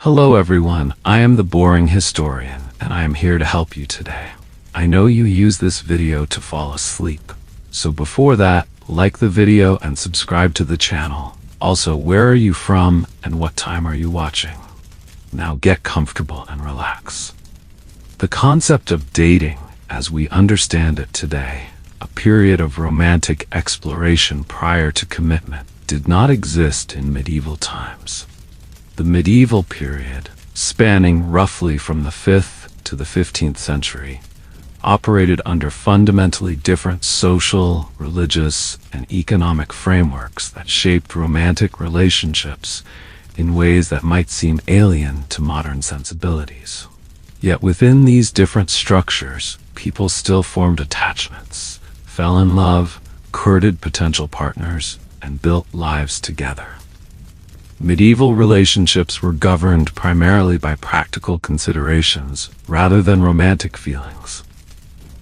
Hello everyone, I am the Boring Historian, and I am here to help you today. I know you use this video to fall asleep, so before that, like the video and subscribe to the channel. Also, where are you from and what time are you watching? Now get comfortable and relax. The concept of dating, as we understand it today, a period of romantic exploration prior to commitment, did not exist in medieval times. The medieval period, spanning roughly from the 5th to the 15th century, operated under fundamentally different social, religious, and economic frameworks that shaped romantic relationships in ways that might seem alien to modern sensibilities. Yet within these different structures, people still formed attachments, fell in love, courted potential partners, and built lives together. Medieval relationships were governed primarily by practical considerations rather than romantic feelings.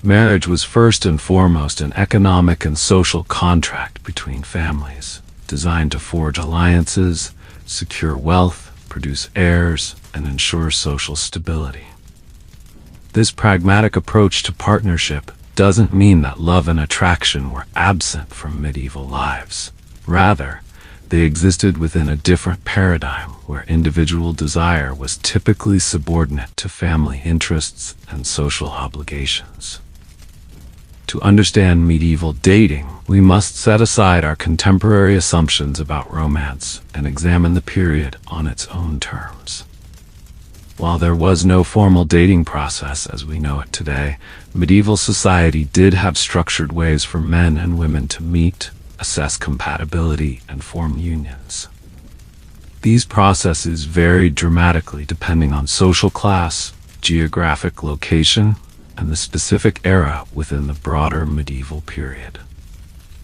Marriage was first and foremost an economic and social contract between families, designed to forge alliances, secure wealth, produce heirs, and ensure social stability. This pragmatic approach to partnership doesn't mean that love and attraction were absent from medieval lives. Rather, they existed within a different paradigm where individual desire was typically subordinate to family interests and social obligations. To understand medieval dating, we must set aside our contemporary assumptions about romance and examine the period on its own terms. While there was no formal dating process as we know it today, medieval society did have structured ways for men and women to meet, assess compatibility, and form unions. These processes varied dramatically depending on social class, geographic location, and the specific era within the broader medieval period.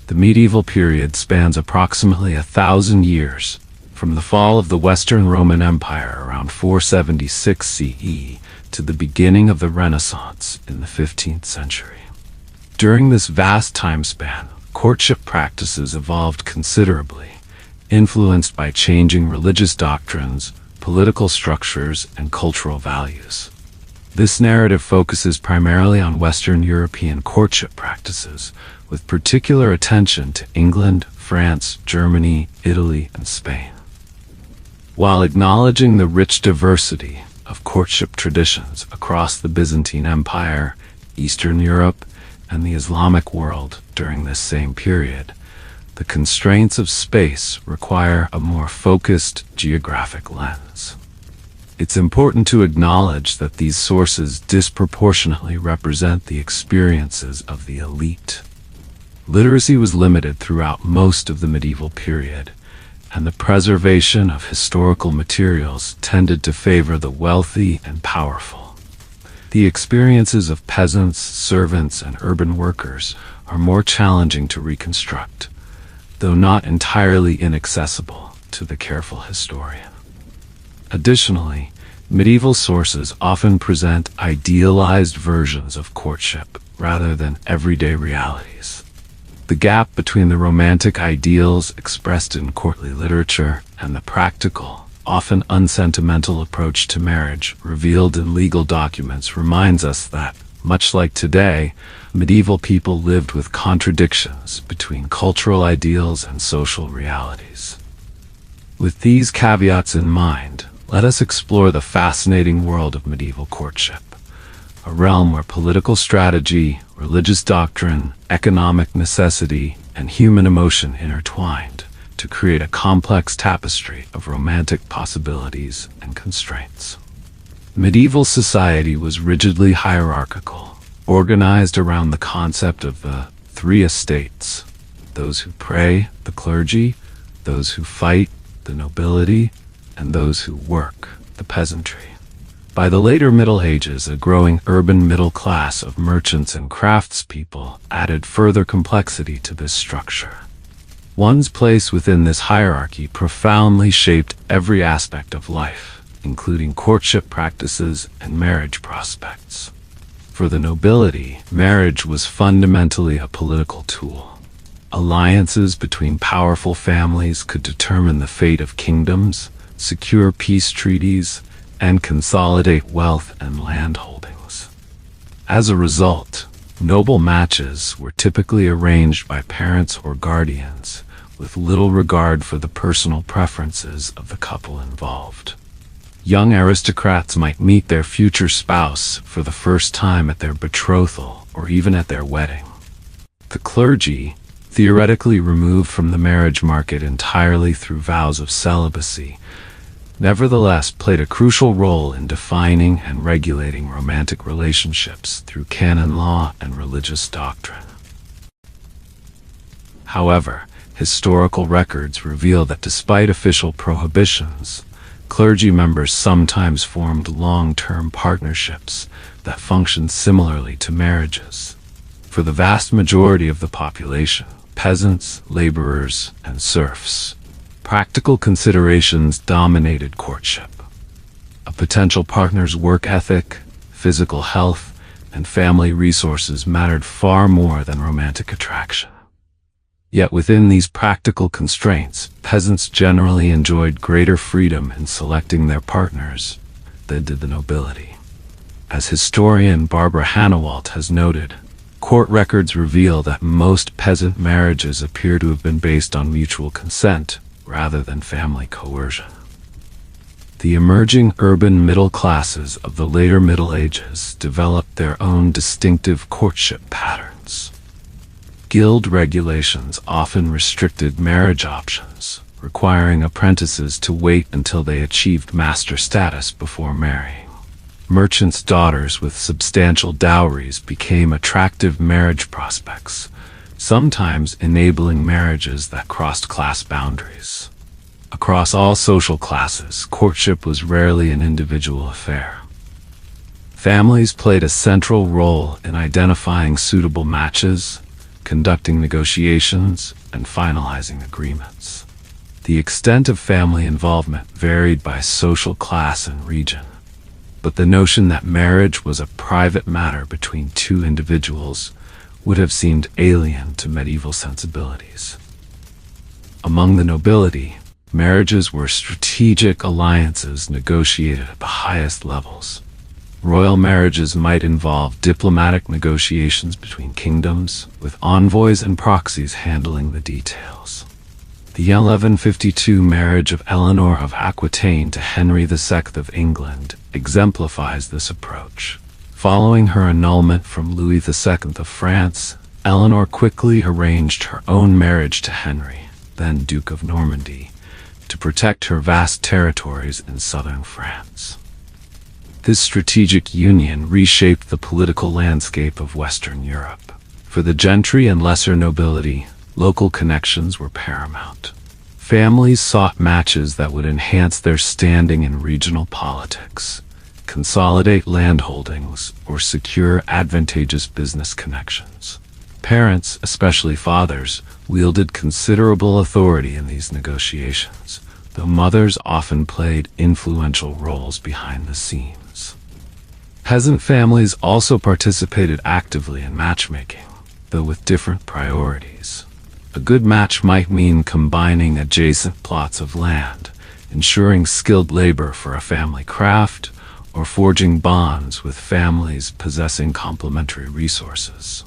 The medieval period spans approximately 1,000 years, from the fall of the Western Roman Empire around 476 CE to the beginning of the Renaissance in the 15th century. During this vast time span, courtship practices evolved considerably, influenced by changing religious doctrines, political structures, and cultural values. This narrative focuses primarily on Western European courtship practices, with particular attention to England, France, Germany, Italy, and Spain. While acknowledging the rich diversity of courtship traditions across the Byzantine Empire, Eastern Europe, and the Islamic world during this same period, the constraints of space require a more focused geographic lens. It's important to acknowledge that these sources disproportionately represent the experiences of the elite. Literacy was limited throughout most of the medieval period, and the preservation of historical materials tended to favor the wealthy and powerful. The experiences of peasants, servants, and urban workers are more challenging to reconstruct, though not entirely inaccessible to the careful historian. Additionally, medieval sources often present idealized versions of courtship rather than everyday realities. The gap between the romantic ideals expressed in courtly literature and the practical, often unsentimental approach to marriage revealed in legal documents reminds us that, much like today, medieval people lived with contradictions between cultural ideals and social realities. With these caveats in mind, let us explore the fascinating world of medieval courtship, a realm where political strategy, religious doctrine, economic necessity, and human emotion intertwined to create a complex tapestry of romantic possibilities and constraints. Medieval society was rigidly hierarchical, organized around the concept of the three estates: those who pray, the clergy; those who fight, the nobility; and those who work, the peasantry. By the later Middle Ages, a growing urban middle class of merchants and craftspeople added further complexity to this structure. One's place within this hierarchy profoundly shaped every aspect of life, including courtship practices and marriage prospects. For the nobility, marriage was fundamentally a political tool. Alliances between powerful families could determine the fate of kingdoms, secure peace treaties, and consolidate wealth and land holdings. As a result, noble matches were typically arranged by parents or guardians, with little regard for the personal preferences of the couple involved. Young aristocrats might meet their future spouse for the first time at their betrothal or even at their wedding. The clergy, theoretically removed from the marriage market entirely through vows of celibacy, nevertheless played a crucial role in defining and regulating romantic relationships through canon law and religious doctrine. However, historical records reveal that despite official prohibitions, clergy members sometimes formed long-term partnerships that functioned similarly to marriages. For the vast majority of the population, peasants, laborers, and serfs, practical considerations dominated courtship. A potential partner's work ethic, physical health, and family resources mattered far more than romantic attraction. Yet within these practical constraints, peasants generally enjoyed greater freedom in selecting their partners than did the nobility. As historian Barbara Hannawalt has noted, court records reveal that most peasant marriages appear to have been based on mutual consent rather than family coercion. The emerging urban middle classes of the later Middle Ages developed their own distinctive courtship patterns. Guild regulations often restricted marriage options, requiring apprentices to wait until they achieved master status before marrying. Merchants' daughters with substantial dowries became attractive marriage prospects, sometimes enabling marriages that crossed class boundaries. Across all social classes, courtship was rarely an individual affair. Families played a central role in identifying suitable matches, conducting negotiations, and finalizing agreements. The extent of family involvement varied by social class and region, but the notion that marriage was a private matter between two individuals would have seemed alien to medieval sensibilities. Among the nobility, marriages were strategic alliances negotiated at the highest levels. Royal marriages might involve diplomatic negotiations between kingdoms, with envoys and proxies handling the details. The 1152 marriage of Eleanor of Aquitaine to Henry II of England exemplifies this approach. Following her annulment from Louis II of France, Eleanor quickly arranged her own marriage to Henry, then Duke of Normandy, to protect her vast territories in southern France. This strategic union reshaped the political landscape of Western Europe. For the gentry and lesser nobility, local connections were paramount. Families sought matches that would enhance their standing in regional politics, consolidate land holdings, or secure advantageous business connections. Parents, especially fathers, wielded considerable authority in these negotiations, though mothers often played influential roles behind the scenes. Peasant families also participated actively in matchmaking, though with different priorities. A good match might mean combining adjacent plots of land, ensuring skilled labor for a family craft, or forging bonds with families possessing complementary resources.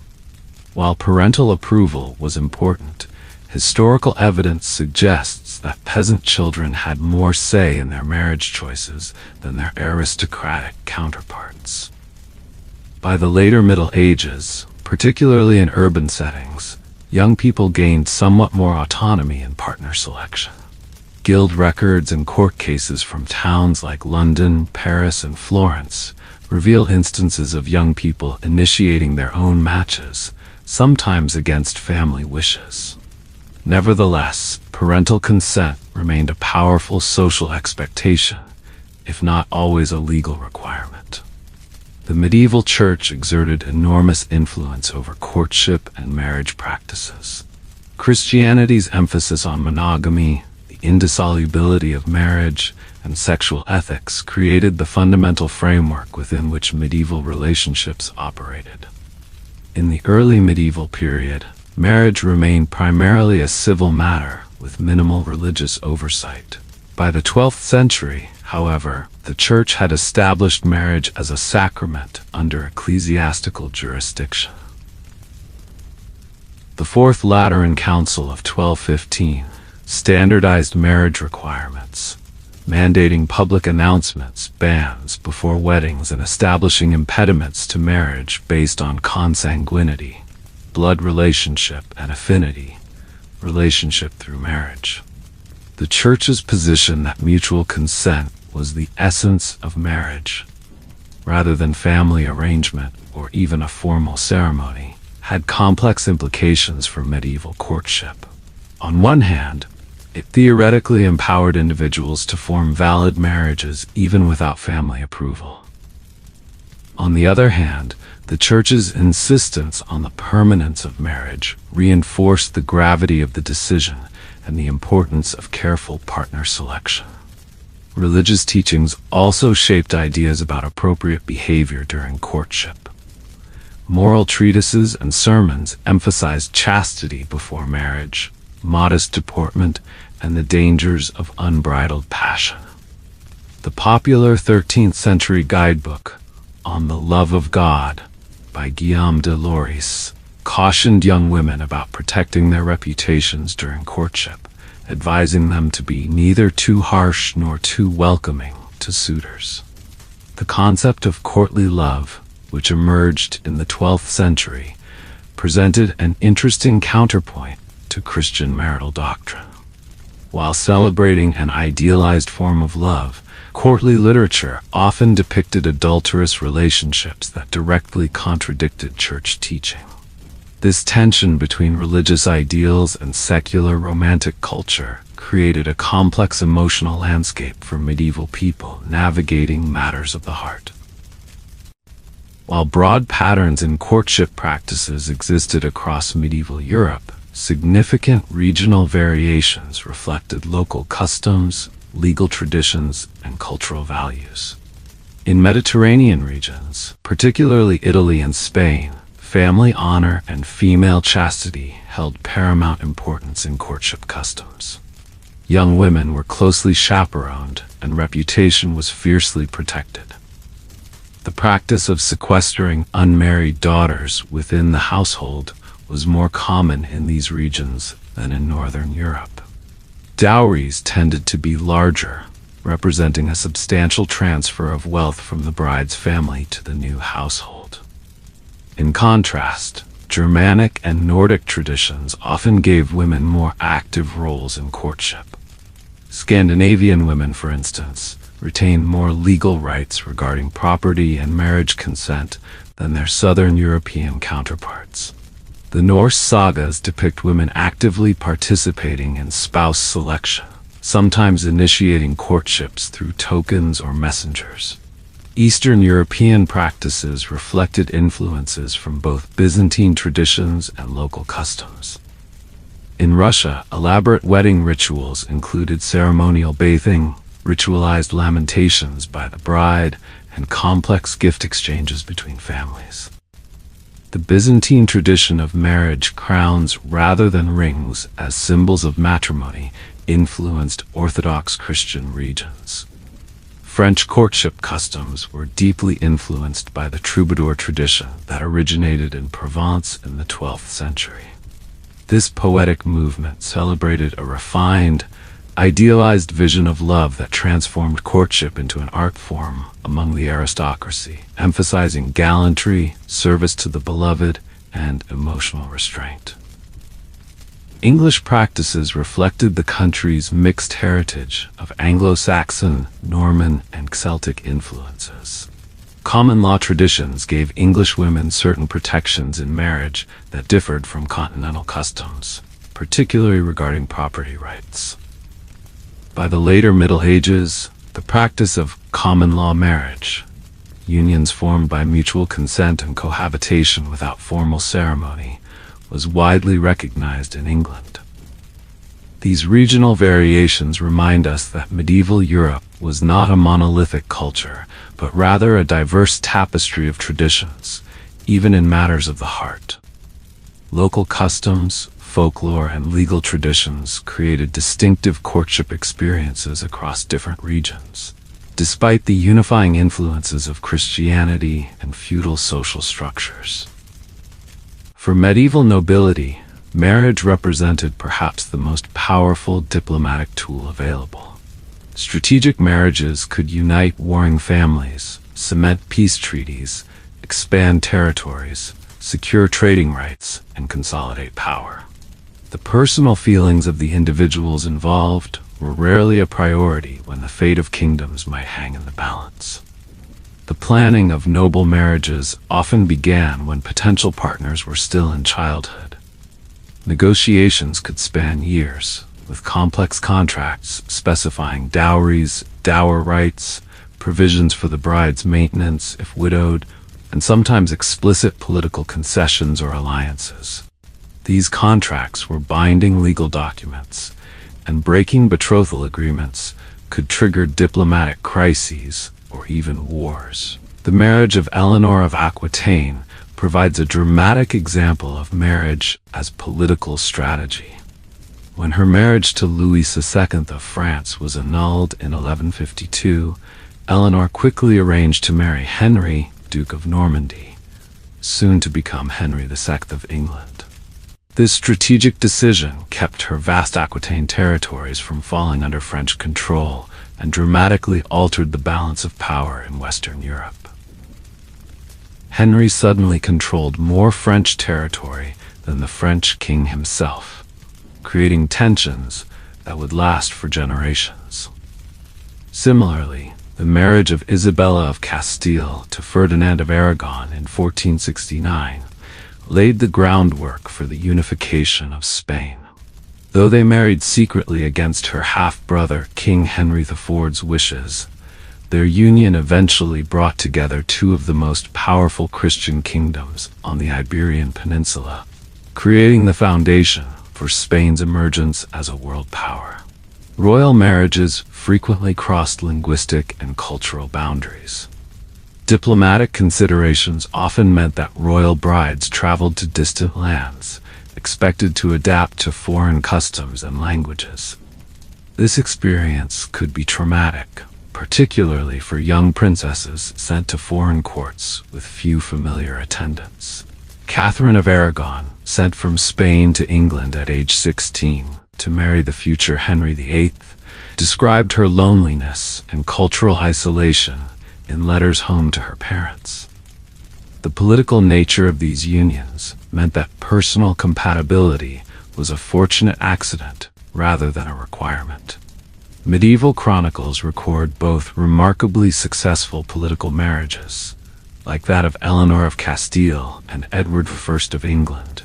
While parental approval was important, historical evidence suggests that peasant children had more say in their marriage choices than their aristocratic counterparts. By the later Middle Ages, particularly in urban settings, young people gained somewhat more autonomy in partner selection. Guild records and court cases from towns like London, Paris, and Florence reveal instances of young people initiating their own matches, sometimes against family wishes. Nevertheless, parental consent remained a powerful social expectation, if not always a legal requirement. The medieval church exerted enormous influence over courtship and marriage practices. Christianity's emphasis on monogamy, the indissolubility of marriage, and sexual ethics created the fundamental framework within which medieval relationships operated. In the early medieval period, marriage remained primarily a civil matter with minimal religious oversight. By the 12th century, however, the Church had established marriage as a sacrament under ecclesiastical jurisdiction. The Fourth Lateran Council of 1215 standardized marriage requirements, mandating public announcements, bans before weddings, and establishing impediments to marriage based on consanguinity, blood relationship, and affinity, relationship through marriage. The Church's position that mutual consent was the essence of marriage, rather than family arrangement or even a formal ceremony, had complex implications for medieval courtship. On one hand, it theoretically empowered individuals to form valid marriages even without family approval. On the other hand, the Church's insistence on the permanence of marriage reinforced the gravity of the decision and the importance of careful partner selection. Religious teachings also shaped ideas about appropriate behavior during courtship. Moral treatises and sermons emphasized chastity before marriage, modest deportment, and the dangers of unbridled passion. The popular 13th century guidebook, On the Love of God, by Guillaume de Loris, cautioned young women about protecting their reputations during courtship, advising them to be neither too harsh nor too welcoming to suitors. The concept of courtly love, which emerged in the 12th century, presented an interesting counterpoint to Christian marital doctrine. While celebrating an idealized form of love, courtly literature often depicted adulterous relationships that directly contradicted church teaching. This tension between religious ideals and secular romantic culture created a complex emotional landscape for medieval people navigating matters of the heart. While broad patterns in courtship practices existed across medieval Europe, significant regional variations reflected local customs, legal traditions, and cultural values. In Mediterranean regions, particularly Italy and Spain, family honor and female chastity held paramount importance in courtship customs. Young women were closely chaperoned, and reputation was fiercely protected. The practice of sequestering unmarried daughters within the household was more common in these regions than in Northern Europe. Dowries tended to be larger, representing a substantial transfer of wealth from the bride's family to the new household. In contrast, Germanic and Nordic traditions often gave women more active roles in courtship. Scandinavian women, for instance, retained more legal rights regarding property and marriage consent than their Southern European counterparts. The Norse sagas depict women actively participating in spouse selection, sometimes initiating courtships through tokens or messengers. Eastern European practices reflected influences from both Byzantine traditions and local customs. In Russia, elaborate wedding rituals included ceremonial bathing, ritualized lamentations by the bride, and complex gift exchanges between families. The Byzantine tradition of marriage crowns rather than rings as symbols of matrimony influenced Orthodox Christian regions. French courtship customs were deeply influenced by the troubadour tradition that originated in Provence in the 12th century. This poetic movement celebrated a refined, idealized vision of love that transformed courtship into an art form among the aristocracy, emphasizing gallantry, service to the beloved, and emotional restraint. English practices reflected the country's mixed heritage of Anglo-Saxon, Norman, and Celtic influences. Common law traditions gave English women certain protections in marriage that differed from continental customs, particularly regarding property rights. By the later Middle Ages, the practice of common law marriage, unions formed by mutual consent and cohabitation without formal ceremony, was widely recognized in England. These regional variations remind us that medieval Europe was not a monolithic culture, but rather a diverse tapestry of traditions, even in matters of the heart. Local customs, folklore, and legal traditions created distinctive courtship experiences across different regions. despite the unifying influences of Christianity and feudal social structures. For medieval nobility, marriage represented perhaps the most powerful diplomatic tool available. Strategic marriages could unite warring families, cement peace treaties, expand territories, secure trading rights, and consolidate power. The personal feelings of the individuals involved were rarely a priority when the fate of kingdoms might hang in the balance. The planning of noble marriages often began when potential partners were still in childhood. Negotiations could span years, with complex contracts specifying dowries, dower rights, provisions for the bride's maintenance if widowed, and sometimes explicit political concessions or alliances. These contracts were binding legal documents, and breaking betrothal agreements could trigger diplomatic crises or even wars. The marriage of Eleanor of Aquitaine provides a dramatic example of marriage as political strategy. When her marriage to Louis II of France was annulled in 1152, Eleanor quickly arranged to marry Henry, Duke of Normandy, soon to become Henry II of England. This strategic decision kept her vast Aquitaine territories from falling under French control and dramatically altered the balance of power in Western Europe. Henry suddenly controlled more French territory than the French king himself, creating tensions that would last for generations. Similarly, the marriage of Isabella of Castile to Ferdinand of Aragon in 1469 laid the groundwork for the unification of Spain. Though they married secretly against her half-brother King Henry IV's wishes, their union eventually brought together two of the most powerful Christian kingdoms on the Iberian Peninsula, creating the foundation for Spain's emergence as a world power. Royal marriages frequently crossed linguistic and cultural boundaries. Diplomatic considerations often meant that royal brides traveled to distant lands, expected to adapt to foreign customs and languages. This experience could be traumatic, particularly for young princesses sent to foreign courts with few familiar attendants. Catherine of Aragon, sent from Spain to England at age 16 to marry the future Henry VIII, described her loneliness and cultural isolation in letters home to her parents. The political nature of these unions meant that personal compatibility was a fortunate accident rather than a requirement. Medieval chronicles record both remarkably successful political marriages, like that of Eleanor of Castile and Edward I of England,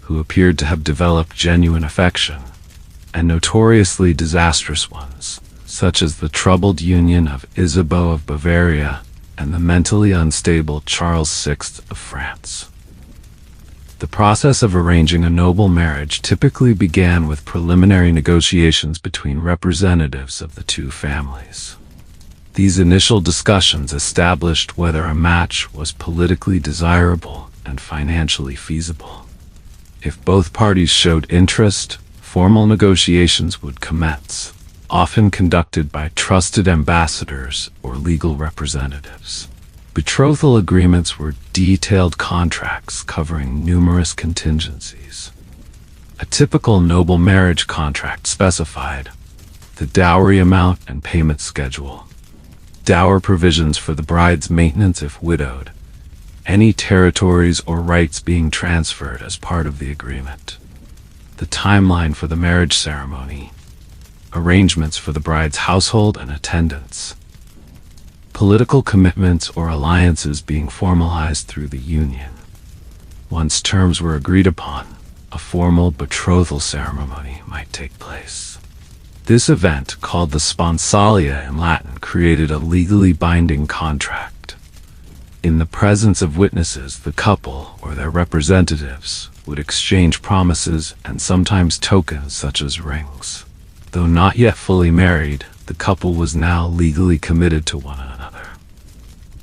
who appeared to have developed genuine affection, and notoriously disastrous ones, such as the troubled union of Isabeau of Bavaria and the mentally unstable Charles VI of France. The process of arranging a noble marriage typically began with preliminary negotiations between representatives of the two families. These initial discussions established whether a match was politically desirable and financially feasible. If both parties showed interest, formal negotiations would commence, often conducted by trusted ambassadors or legal representatives. Betrothal agreements were detailed contracts covering numerous contingencies. A typical noble marriage contract specified the dowry amount and payment schedule, dower provisions for the bride's maintenance if widowed, any territories or rights being transferred as part of the agreement, the timeline for the marriage ceremony, arrangements for the bride's household and attendants, political commitments or alliances being formalized through the union. Once terms were agreed upon, a formal betrothal ceremony might take place. This event, called the sponsalia in Latin, created a legally binding contract. In the presence of witnesses, the couple or their representatives would exchange promises and sometimes tokens such as rings. Though not yet fully married, the couple was now legally committed to one another.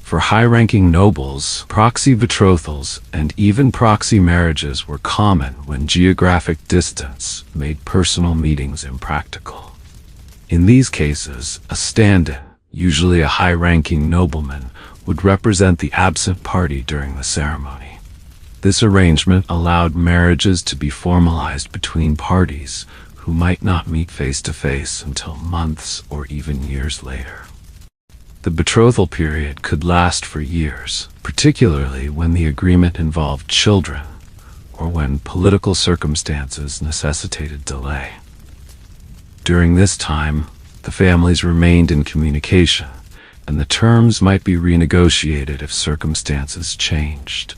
For high-ranking nobles, proxy betrothals and even proxy marriages were common when geographic distance made personal meetings impractical. In these cases, a stand-in, usually a high-ranking nobleman, would represent the absent party during the ceremony. This arrangement allowed marriages to be formalized between parties who might not meet face-to-face until months or even years later. The betrothal period could last for years, particularly when the agreement involved children or when political circumstances necessitated delay. During this time, the families remained in communication, and the terms might be renegotiated if circumstances changed.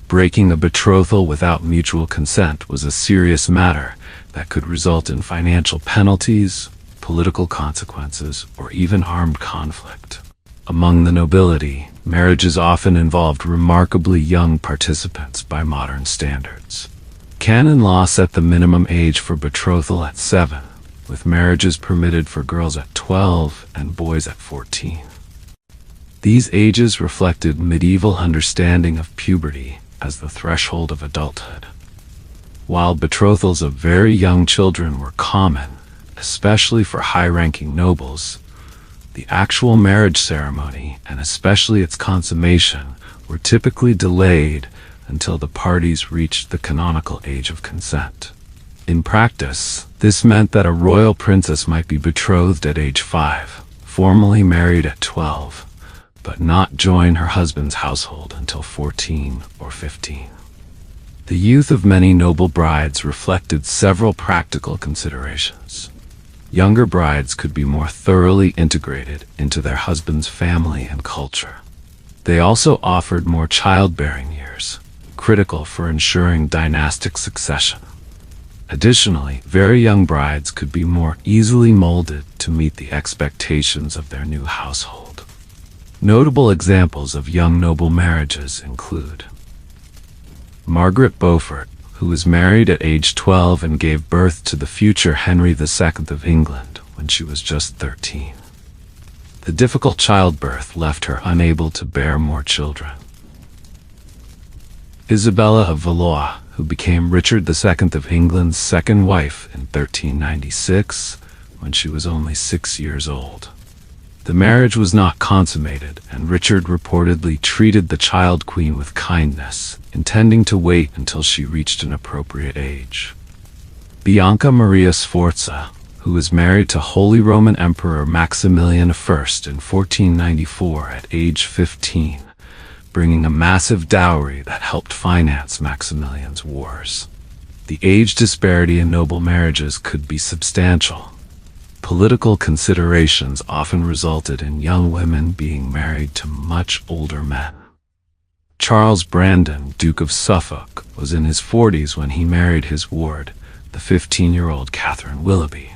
Breaking a betrothal without mutual consent was a serious matter that could result in financial penalties, political consequences, or even armed conflict. Among the nobility, marriages often involved remarkably young participants by modern standards. Canon law set the minimum age for betrothal at 7, with marriages permitted for girls at 12 and boys at 14. These ages reflected medieval understanding of puberty as the threshold of adulthood. While betrothals of very young children were common, especially for high-ranking nobles, the actual marriage ceremony, and especially its consummation, were typically delayed until the parties reached the canonical age of consent. In practice, this meant that a royal princess might be betrothed at age 5, formally married at 12, but not join her husband's household until 14 or 15. The youth of many noble brides reflected several practical considerations. Younger brides could be more thoroughly integrated into their husband's family and culture. They also offered more childbearing years, critical for ensuring dynastic succession. Additionally, very young brides could be more easily molded to meet the expectations of their new household. Notable examples of young noble marriages include Margaret Beaufort, who was married at age 12 and gave birth to the future Henry II of England when she was just 13. The difficult childbirth left her unable to bear more children. Isabella of Valois, who became Richard II of England's second wife in 1396 when she was only 6 years old. The marriage was not consummated, and Richard reportedly treated the child queen with kindness, intending to wait until she reached an appropriate age. Bianca Maria Sforza, who was married to Holy Roman Emperor Maximilian I in 1494 at age 15, bringing a massive dowry that helped finance Maximilian's wars. The age disparity in noble marriages could be substantial. Political considerations often resulted in young women being married to much older men. Charles Brandon, Duke of Suffolk, was in his 40s when he married his ward, the 15-year-old Catherine Willoughby.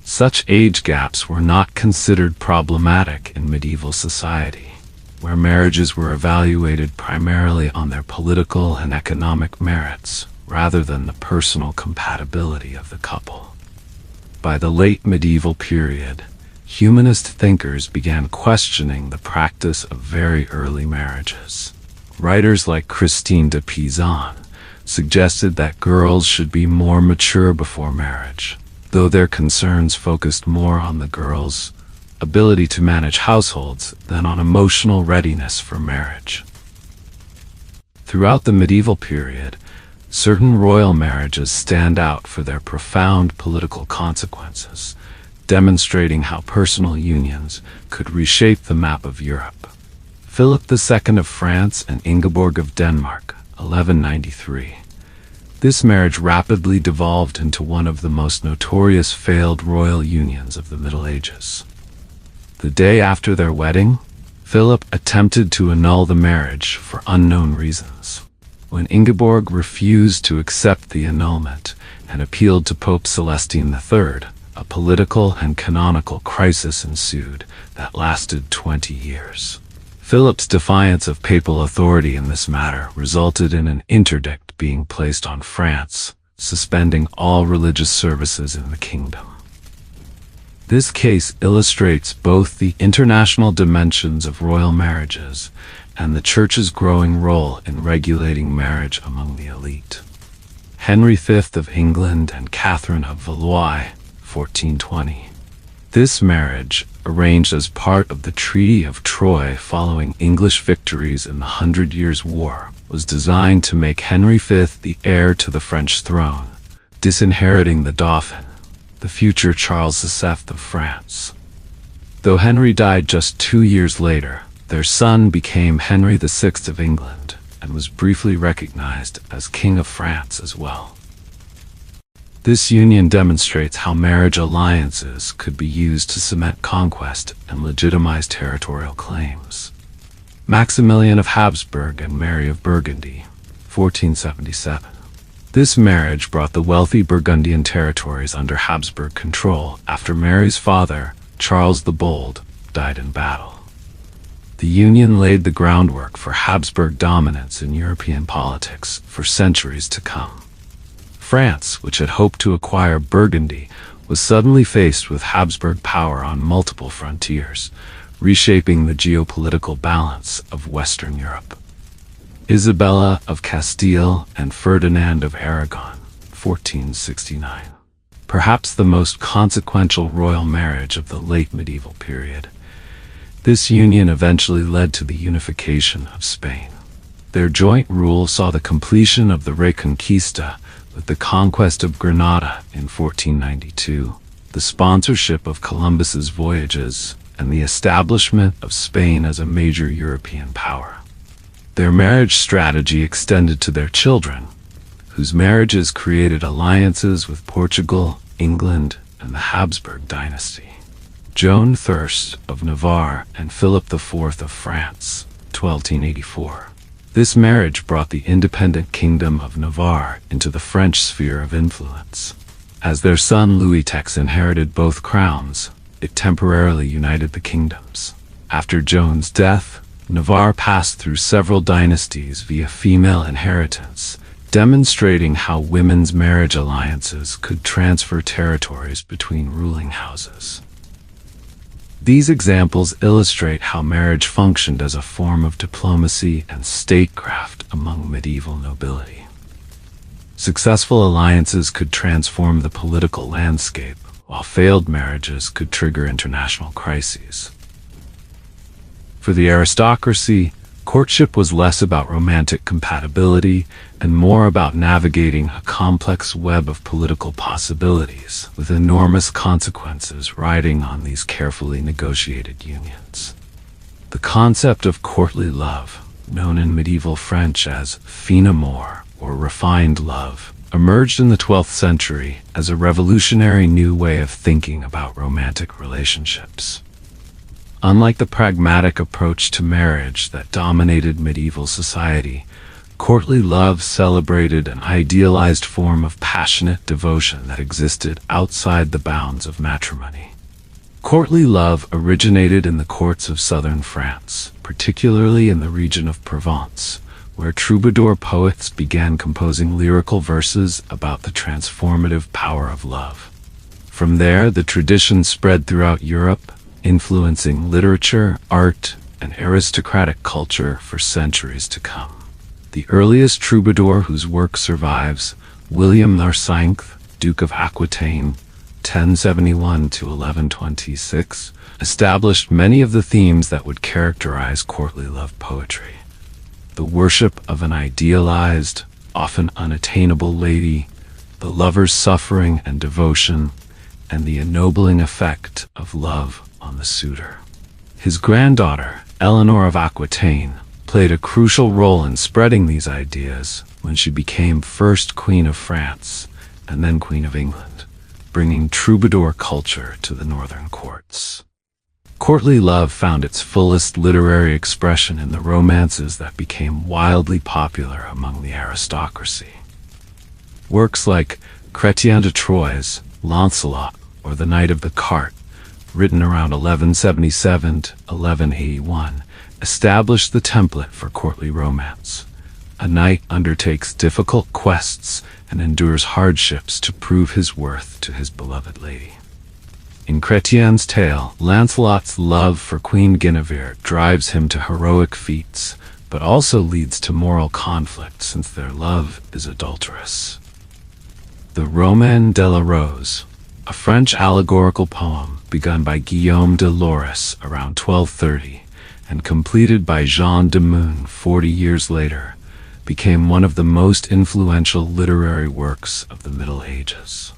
Such age gaps were not considered problematic in medieval society, where marriages were evaluated primarily on their political and economic merits, rather than the personal compatibility of the couple. By the late medieval period, humanist thinkers began questioning the practice of very early marriages. Writers like Christine de Pizan suggested that girls should be more mature before marriage, though their concerns focused more on the girls' ability to manage households than on emotional readiness for marriage. Throughout the medieval period, certain royal marriages stand out for their profound political consequences, demonstrating how personal unions could reshape the map of Europe. Philip II of France and Ingeborg of Denmark, 1193. This marriage rapidly devolved into one of the most notorious failed royal unions of the Middle Ages. The day after their wedding, Philip attempted to annul the marriage for unknown reasons. When Ingeborg refused to accept the annulment and appealed to Pope Celestine III, a political and canonical crisis ensued that lasted 20 years. Philip's defiance of papal authority in this matter resulted in an interdict being placed on France, suspending all religious services in the kingdom. This case illustrates both the international dimensions of royal marriages and the Church's growing role in regulating marriage among the elite. Henry V of England and Catherine of Valois, 1420. This marriage, arranged as part of the Treaty of Troy following English victories in the 100 Years' War, was designed to make Henry V the heir to the French throne, disinheriting the Dauphin, the future Charles VII of France. Though Henry died just 2 years later, their son became Henry VI of England and was briefly recognized as King of France as well. This union demonstrates how marriage alliances could be used to cement conquest and legitimize territorial claims. Maximilian of Habsburg and Mary of Burgundy, 1477. This marriage brought the wealthy Burgundian territories under Habsburg control after Mary's father, Charles the Bold, died in battle. The union laid the groundwork for Habsburg dominance in European politics for centuries to come. France, which had hoped to acquire Burgundy, was suddenly faced with Habsburg power on multiple frontiers, reshaping the geopolitical balance of Western Europe. Isabella of Castile and Ferdinand of Aragon, 1469. Perhaps the most consequential royal marriage of the late medieval period. This union eventually led to the unification of Spain. Their joint rule saw the completion of the Reconquista with the conquest of Granada in 1492, the sponsorship of Columbus's voyages, and the establishment of Spain as a major European power. Their marriage strategy extended to their children, whose marriages created alliances with Portugal, England, and the Habsburg dynasty. Joan Thirst of Navarre and Philip IV of France, 1284. This marriage brought the independent Kingdom of Navarre into the French sphere of influence. As their son Louis X inherited both crowns, it temporarily united the kingdoms. After Joan's death, Navarre passed through several dynasties via female inheritance, demonstrating how women's marriage alliances could transfer territories between ruling houses. These examples illustrate how marriage functioned as a form of diplomacy and statecraft among medieval nobility. Successful alliances could transform the political landscape, while failed marriages could trigger international crises. For the aristocracy, courtship was less about romantic compatibility and more about navigating a complex web of political possibilities, with enormous consequences riding on these carefully negotiated unions. The concept of courtly love, known in medieval French as fin amour or refined love, emerged in the 12th century as a revolutionary new way of thinking about romantic relationships. Unlike the pragmatic approach to marriage that dominated medieval society, courtly love celebrated an idealized form of passionate devotion that existed outside the bounds of matrimony. Courtly love originated in the courts of southern France, particularly in the region of Provence, where troubadour poets began composing lyrical verses about the transformative power of love. From there, the tradition spread throughout Europe, influencing literature, art, and aristocratic culture for centuries to come. The earliest troubadour whose work survives, William Narcinque, Duke of Aquitaine, 1071 to 1126, established many of the themes that would characterize courtly love poetry. The worship of an idealized, often unattainable lady, the lover's suffering and devotion, and the ennobling effect of love on the suitor. His granddaughter, Eleanor of Aquitaine, played a crucial role in spreading these ideas when she became first Queen of France and then Queen of England, bringing troubadour culture to the northern courts. Courtly love found its fullest literary expression in the romances that became wildly popular among the aristocracy. Works like Chrétien de Troyes, Lancelot, or The Knight of the Cart, written around 1177 to 1181, established the template for courtly romance. A knight undertakes difficult quests and endures hardships to prove his worth to his beloved lady. In Chrétien's tale, Lancelot's love for Queen Guinevere drives him to heroic feats, but also leads to moral conflict since their love is adulterous. The Roman de la Rose, a French allegorical poem, begun by Guillaume de Loris around 1230 and completed by Jean de Meun 40 years later, became one of the most influential literary works of the Middle Ages.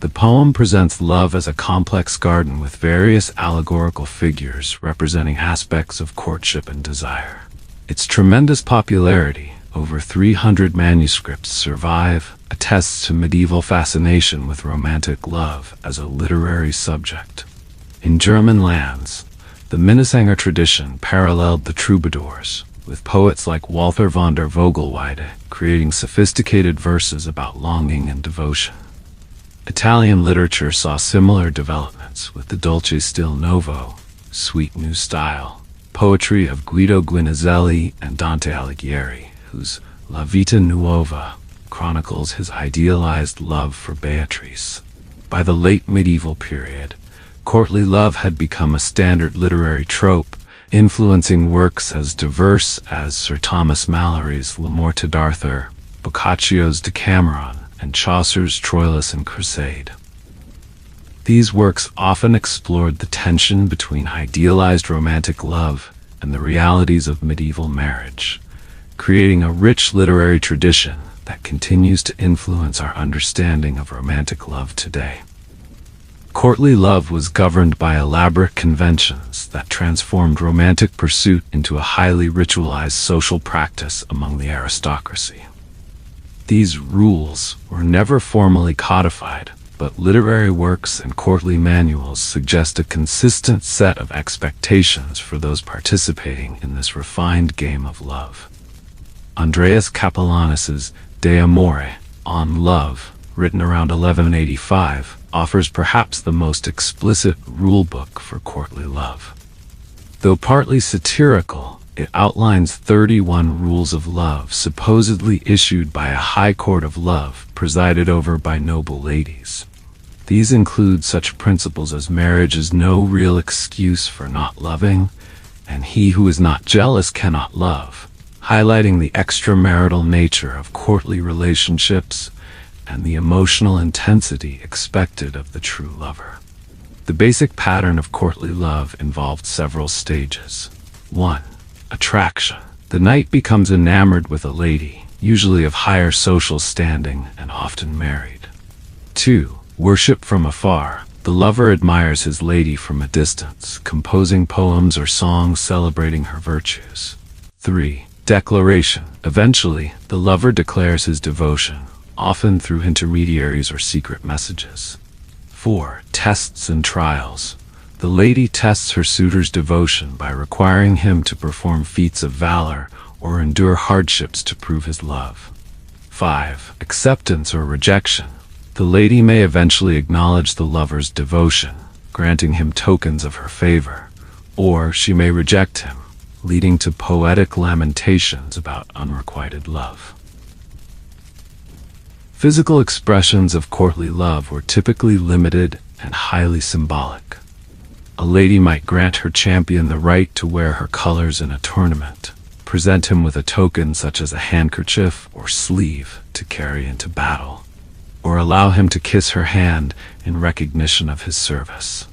The poem presents love as a complex garden with various allegorical figures representing aspects of courtship and desire. Its tremendous popularity, over 300 manuscripts survive, attests to medieval fascination with romantic love as a literary subject. In German lands, the Minnesänger tradition paralleled the troubadours, with poets like Walther von der Vogelweide creating sophisticated verses about longing and devotion. Italian literature saw similar developments with the Dolce Stil Novo, sweet new style, poetry of Guido Guinizelli and Dante Alighieri, whose La Vita Nuova chronicles his idealized love for Beatrice. By the late medieval period, courtly love had become a standard literary trope, influencing works as diverse as Sir Thomas Malory's Le Morte d'Arthur, Boccaccio's Decameron, and Chaucer's Troilus and Cresside. These works often explored the tension between idealized romantic love and the realities of medieval marriage, creating a rich literary tradition that continues to influence our understanding of romantic love today. Courtly love was governed by elaborate conventions that transformed romantic pursuit into a highly ritualized social practice among the aristocracy. These rules were never formally codified, but literary works and courtly manuals suggest a consistent set of expectations for those participating in this refined game of love. Andreas Capellanes's De Amore, On Love, written around 1185, offers perhaps the most explicit rulebook for courtly love. Though partly satirical, it outlines 31 rules of love supposedly issued by a high court of love presided over by noble ladies. These include such principles as marriage is no real excuse for not loving, and he who is not jealous cannot love, highlighting the extramarital nature of courtly relationships and the emotional intensity expected of the true lover. The basic pattern of courtly love involved several stages. 1. Attraction. The knight becomes enamored with a lady, usually of higher social standing and often married. 2. Worship from afar. The lover admires his lady from a distance, composing poems or songs celebrating her virtues. 3. Declaration. Eventually, the lover declares his devotion, often through intermediaries or secret messages. 4. Tests and trials. The lady tests her suitor's devotion by requiring him to perform feats of valor or endure hardships to prove his love. 5. Acceptance or rejection. The lady may eventually acknowledge the lover's devotion, granting him tokens of her favor, or she may reject him, leading to poetic lamentations about unrequited love. Physical expressions of courtly love were typically limited and highly symbolic. A lady might grant her champion the right to wear her colors in a tournament, present him with a token such as a handkerchief or sleeve to carry into battle, or allow him to kiss her hand in recognition of his service.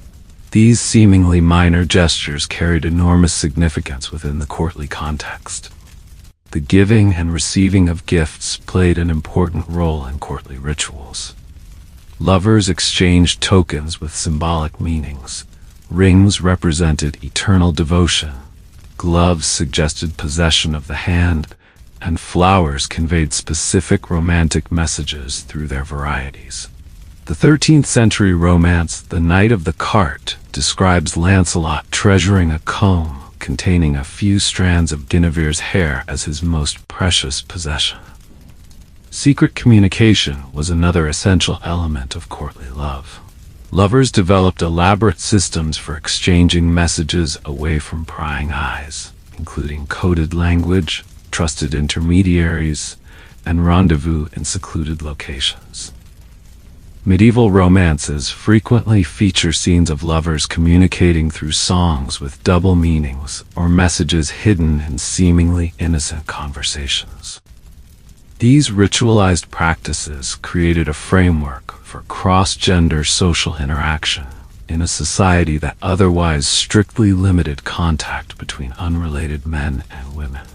These seemingly minor gestures carried enormous significance within the courtly context. The giving and receiving of gifts played an important role in courtly rituals. Lovers exchanged tokens with symbolic meanings. Rings represented eternal devotion, gloves suggested possession of the hand, and flowers conveyed specific romantic messages through their varieties. The 13th century romance, The Knight of the Cart, describes Lancelot treasuring a comb containing a few strands of Guinevere's hair as his most precious possession. Secret communication was another essential element of courtly love. Lovers developed elaborate systems for exchanging messages away from prying eyes, including coded language, trusted intermediaries, and rendezvous in secluded locations. Medieval romances frequently feature scenes of lovers communicating through songs with double meanings or messages hidden in seemingly innocent conversations. These ritualized practices created a framework for cross-gender social interaction, in a society that otherwise strictly limited contact between unrelated men and women.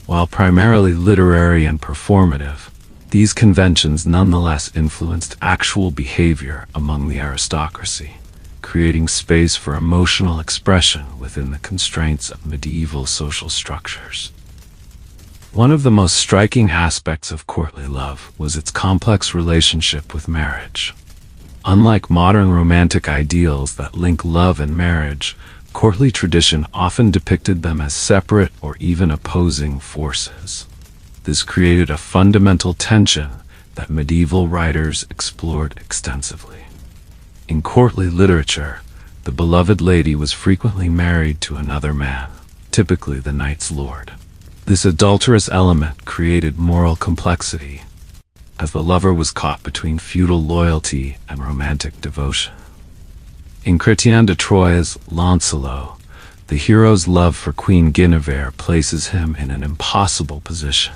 While primarily literary and performative, these conventions nonetheless influenced actual behavior among the aristocracy, creating space for emotional expression within the constraints of medieval social structures. One of the most striking aspects of courtly love was its complex relationship with marriage. Unlike modern romantic ideals that link love and marriage, courtly tradition often depicted them as separate or even opposing forces. This created a fundamental tension that medieval writers explored extensively. In courtly literature, the beloved lady was frequently married to another man, typically the knight's lord. This adulterous element created moral complexity, as the lover was caught between feudal loyalty and romantic devotion. In Chrétien de Troyes' Lancelot, the hero's love for Queen Guinevere places him in an impossible position,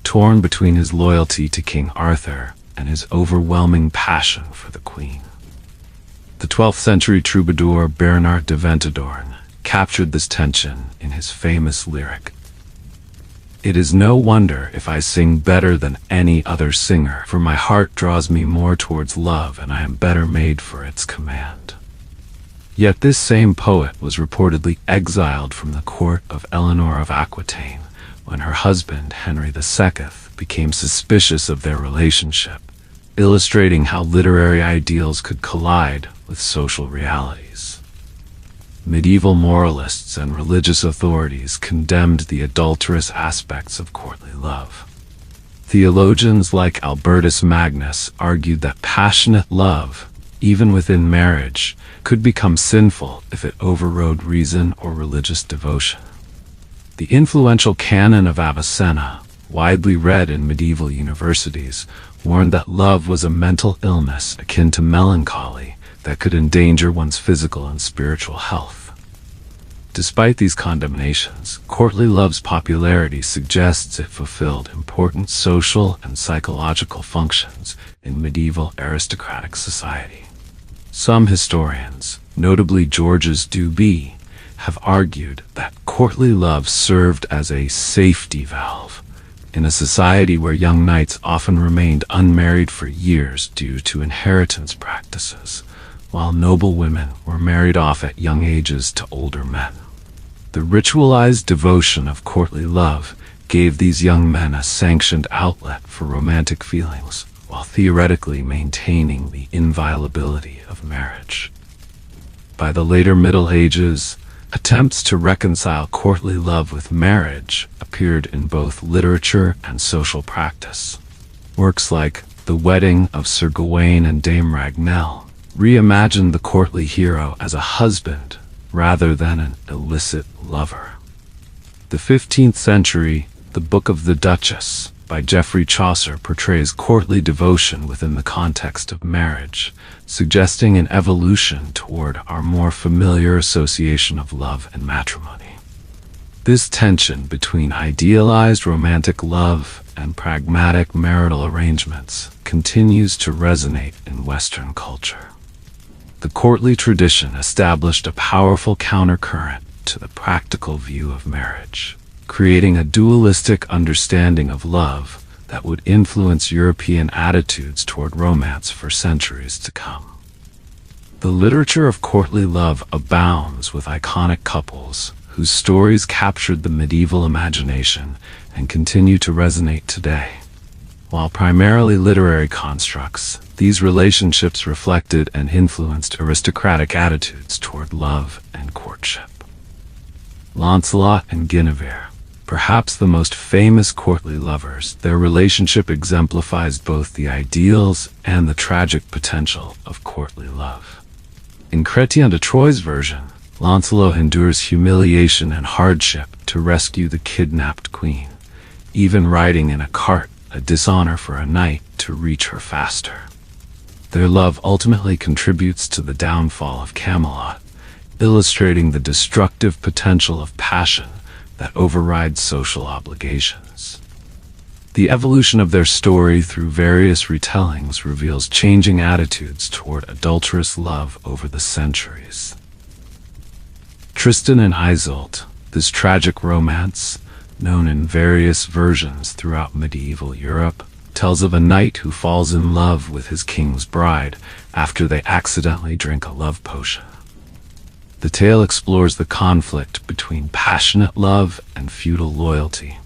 torn between his loyalty to King Arthur and his overwhelming passion for the queen. The 12th century troubadour Bernard de Ventadorn captured this tension in his famous lyric, "It is no wonder if I sing better than any other singer, for my heart draws me more towards love, and I am better made for its command." Yet this same poet was reportedly exiled from the court of Eleanor of Aquitaine when her husband, Henry II, became suspicious of their relationship, illustrating how literary ideals could collide with social realities. Medieval moralists and religious authorities condemned the adulterous aspects of courtly love. Theologians like Albertus Magnus argued that passionate love, even within marriage, could become sinful if it overrode reason or religious devotion. The influential Canon of Avicenna, widely read in medieval universities, warned that love was a mental illness akin to melancholy that could endanger one's physical and spiritual health. Despite these condemnations, courtly love's popularity suggests it fulfilled important social and psychological functions in medieval aristocratic society. Some historians, notably Georges Duby, have argued that courtly love served as a safety valve in a society where young knights often remained unmarried for years due to inheritance practices, while noble women were married off at young ages to older men. The ritualized devotion of courtly love gave these young men a sanctioned outlet for romantic feelings, while theoretically maintaining the inviolability of marriage. By the later Middle Ages, attempts to reconcile courtly love with marriage appeared in both literature and social practice. Works like The Wedding of Sir Gawain and Dame Ragnell reimagined the courtly hero as a husband rather than an illicit lover. The 15th century The Book of the Duchess by Geoffrey Chaucer portrays courtly devotion within the context of marriage, suggesting an evolution toward our more familiar association of love and matrimony. This tension between idealized romantic love and pragmatic marital arrangements continues to resonate in Western culture. The courtly tradition established a powerful countercurrent to the practical view of marriage, creating a dualistic understanding of love that would influence European attitudes toward romance for centuries to come. The literature of courtly love abounds with iconic couples whose stories captured the medieval imagination and continue to resonate today. While primarily literary constructs, these relationships reflected and influenced aristocratic attitudes toward love and courtship. Lancelot and Guinevere, perhaps the most famous courtly lovers, their relationship exemplifies both the ideals and the tragic potential of courtly love. In Chrétien de Troyes' version, Lancelot endures humiliation and hardship to rescue the kidnapped queen, even riding in a cart, a dishonor for a knight, to reach her faster. Their love ultimately contributes to the downfall of Camelot, illustrating the destructive potential of passion that overrides social obligations. The evolution of their story through various retellings reveals changing attitudes toward adulterous love over the centuries. Tristan and Isolde, this tragic romance, known in various versions throughout medieval Europe, tells of a knight who falls in love with his king's bride after they accidentally drink a love potion. The tale explores the conflict between passionate love and feudal loyalty,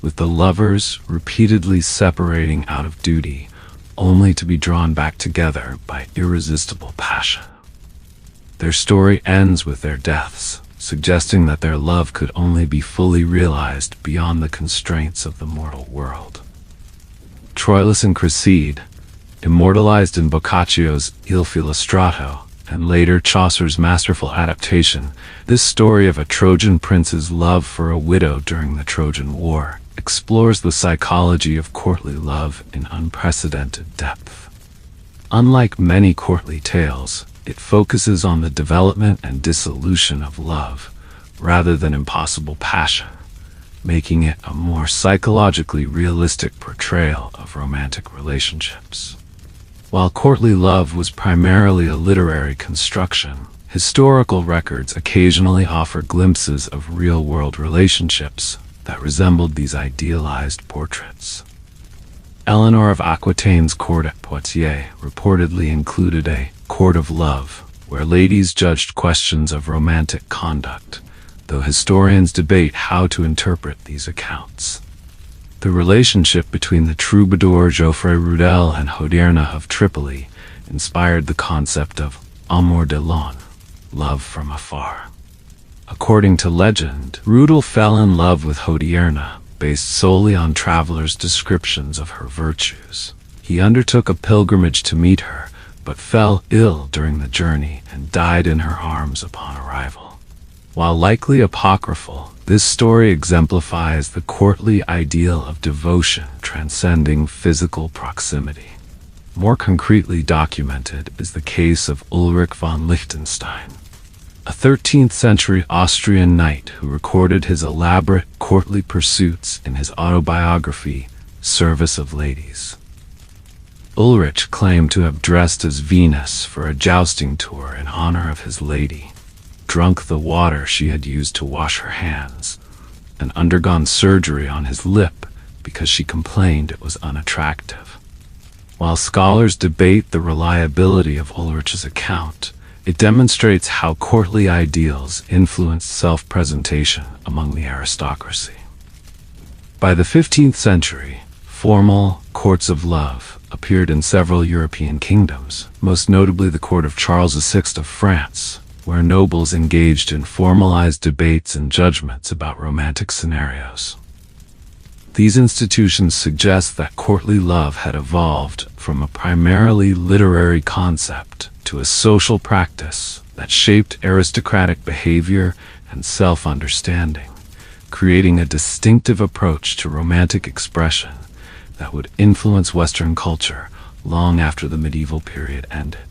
with the lovers repeatedly separating out of duty, only to be drawn back together by irresistible passion. Their story ends with their deaths, suggesting that their love could only be fully realized beyond the constraints of the mortal world. Troilus and Cresside, immortalized in Boccaccio's Il Filostrato, and later Chaucer's masterful adaptation, this story of a Trojan prince's love for a widow during the Trojan War explores the psychology of courtly love in unprecedented depth. Unlike many courtly tales, it focuses on the development and dissolution of love, rather than impossible passion, making it a more psychologically realistic portrayal of romantic relationships. While courtly love was primarily a literary construction, historical records occasionally offer glimpses of real-world relationships that resembled these idealized portraits. Eleanor of Aquitaine's court at Poitiers reportedly included a court of love, where ladies judged questions of romantic conduct, though historians debate how to interpret these accounts. The relationship between the troubadour Geoffrey Rudel and Hodierna of Tripoli inspired the concept of amour de loin, love from afar. According to legend, Rudel fell in love with Hodierna, based solely on travelers' descriptions of her virtues. He undertook a pilgrimage to meet her, but fell ill during the journey and died in her arms upon arrival. While likely apocryphal, this story exemplifies the courtly ideal of devotion transcending physical proximity. More concretely documented is the case of Ulrich von Liechtenstein, a 13th-century Austrian knight who recorded his elaborate courtly pursuits in his autobiography, Service of Ladies. Ulrich claimed to have dressed as Venus for a jousting tour in honor of his lady, drunk the water she had used to wash her hands, and undergone surgery on his lip because she complained it was unattractive. While scholars debate the reliability of Ulrich's account, it demonstrates how courtly ideals influenced self-presentation among the aristocracy. By the 15th century, formal courts of love appeared in several European kingdoms, most notably the court of Charles VI of France, where nobles engaged in formalized debates and judgments about romantic scenarios. These institutions suggest that courtly love had evolved from a primarily literary concept to a social practice that shaped aristocratic behavior and self-understanding, creating a distinctive approach to romantic expression that would influence Western culture long after the medieval period ended.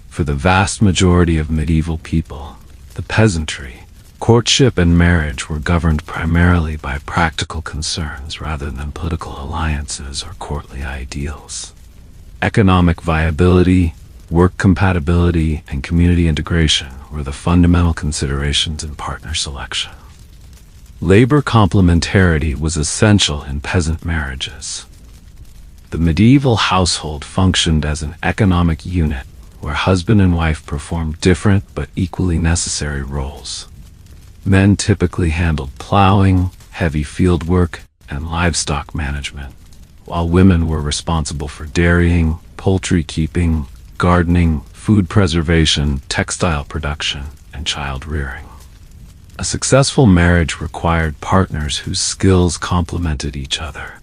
For the vast majority of medieval people, the peasantry, courtship and marriage were governed primarily by practical concerns rather than political alliances or courtly ideals. Economic viability, work compatibility, and community integration were the fundamental considerations in partner selection. Labor complementarity was essential in peasant marriages. The medieval household functioned as an economic unit where husband and wife performed different but equally necessary roles. Men typically handled plowing, heavy field work, and livestock management, while women were responsible for dairying, poultry keeping, gardening, food preservation, textile production, and child rearing. A successful marriage required partners whose skills complemented each other,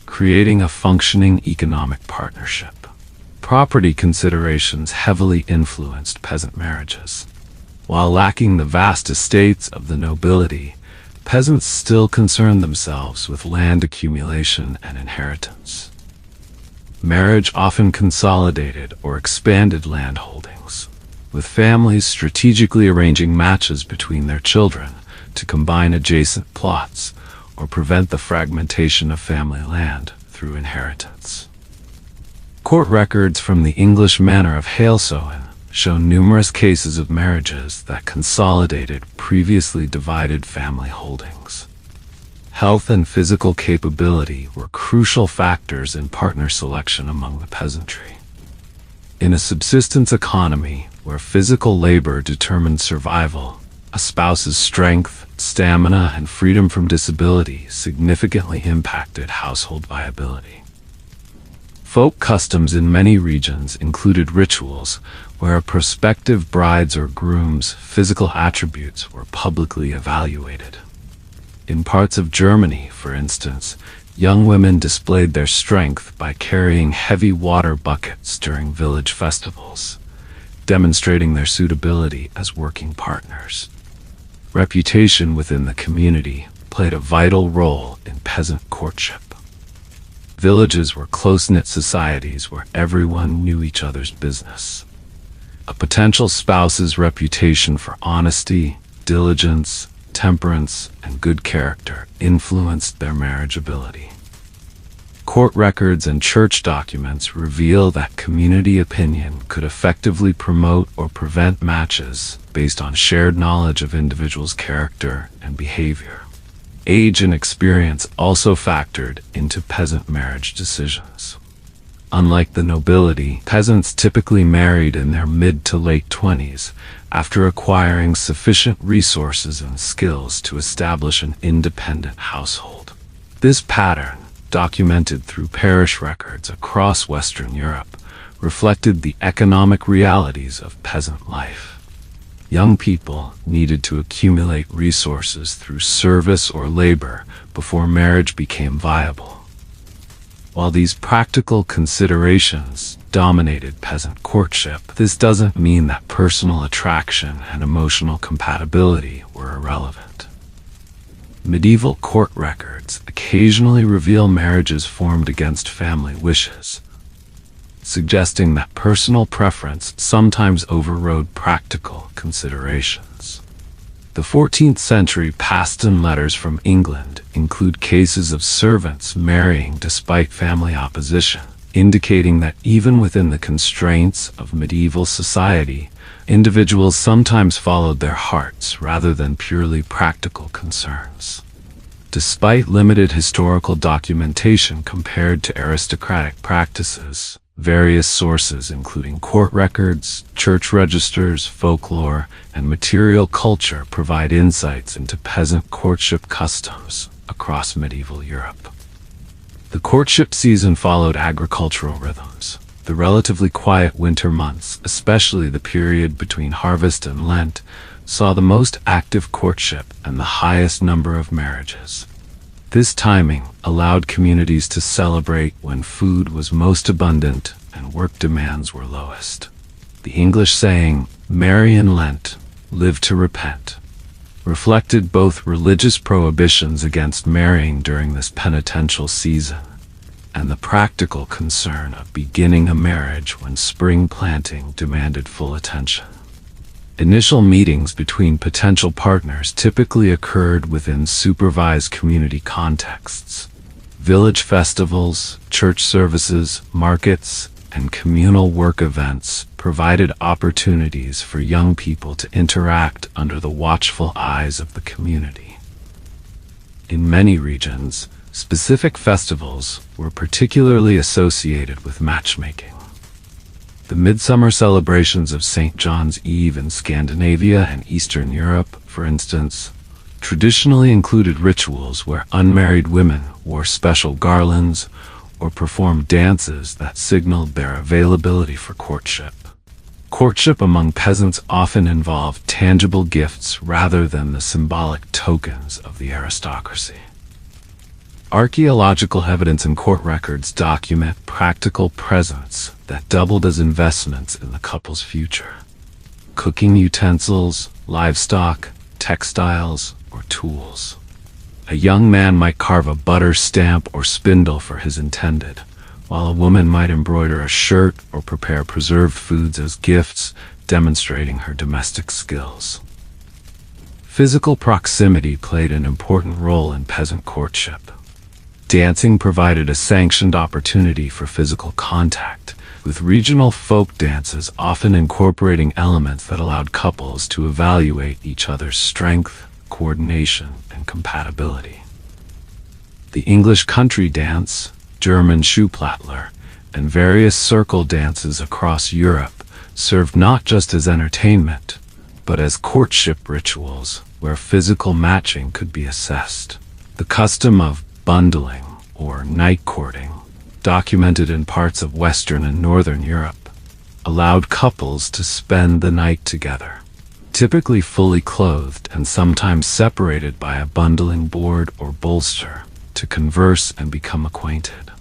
creating a functioning economic partnership. Property considerations heavily influenced peasant marriages. While lacking the vast estates of the nobility, peasants still concerned themselves with land accumulation and inheritance. Marriage often consolidated or expanded land holdings, with families strategically arranging matches between their children to combine adjacent plots or prevent the fragmentation of family land through inheritance. Court records from the English manor of Hailsowen show numerous cases of marriages that consolidated previously divided family holdings. Health and physical capability were crucial factors in partner selection among the peasantry. In a subsistence economy where physical labor determined survival, a spouse's strength, stamina, and freedom from disability significantly impacted household viability. Folk customs in many regions included rituals where a prospective bride's or groom's physical attributes were publicly evaluated. In parts of Germany, for instance, young women displayed their strength by carrying heavy water buckets during village festivals, demonstrating their suitability as working partners. Reputation within the community played a vital role in peasant courtship. Villages were close-knit societies where everyone knew each other's business. A potential spouse's reputation for honesty, diligence, temperance, and good character influenced their marriageability. Court records and church documents reveal that community opinion could effectively promote or prevent matches based on shared knowledge of individuals' character and behavior. Age and experience also factored into peasant marriage decisions. Unlike the nobility, peasants typically married in their mid to late 20s after acquiring sufficient resources and skills to establish an independent household. This pattern, documented through parish records across Western Europe, reflected the economic realities of peasant life. Young people needed to accumulate resources through service or labor before marriage became viable. While these practical considerations dominated peasant courtship, this doesn't mean that personal attraction and emotional compatibility were irrelevant. Medieval court records occasionally reveal marriages formed against family wishes, suggesting that personal preference sometimes overrode practical considerations. The 14th century Paston letters from England include cases of servants marrying despite family opposition, indicating that even within the constraints of medieval society, individuals sometimes followed their hearts rather than purely practical concerns. Despite limited historical documentation compared to aristocratic practices, various sources including court records, church registers, folklore, and material culture provide insights into peasant courtship customs across medieval Europe. The courtship season followed agricultural rhythms. The relatively quiet winter months, especially the period between harvest and Lent, saw the most active courtship and the highest number of marriages. This timing allowed communities to celebrate when food was most abundant and work demands were lowest. The English saying, "Marry in Lent, live to repent," reflected both religious prohibitions against marrying during this penitential season and the practical concern of beginning a marriage when spring planting demanded full attention. Initial meetings between potential partners typically occurred within supervised community contexts. Village festivals, church services, markets, and communal work events provided opportunities for young people to interact under the watchful eyes of the community. In many regions, specific festivals were particularly associated with matchmaking. The midsummer celebrations of St. John's Eve in Scandinavia and Eastern Europe, for instance, traditionally included rituals where unmarried women wore special garlands or performed dances that signaled their availability for courtship. Courtship among peasants often involved tangible gifts rather than the symbolic tokens of the aristocracy. Archaeological evidence and court records document practical presents that doubled as investments in the couple's future. Cooking utensils, livestock, textiles, or tools. A young man might carve a butter stamp or spindle for his intended, while a woman might embroider a shirt or prepare preserved foods as gifts, demonstrating her domestic skills. Physical proximity played an important role in peasant courtship. Dancing provided a sanctioned opportunity for physical contact, with regional folk dances often incorporating elements that allowed couples to evaluate each other's strength, coordination, and compatibility. The English country dance, German Schuhplattler, and various circle dances across Europe served not just as entertainment, but as courtship rituals where physical matching could be assessed. The custom of bundling, or night courting, documented in parts of Western and Northern Europe, allowed couples to spend the night together, typically fully clothed and sometimes separated by a bundling board or bolster, to converse and become acquainted.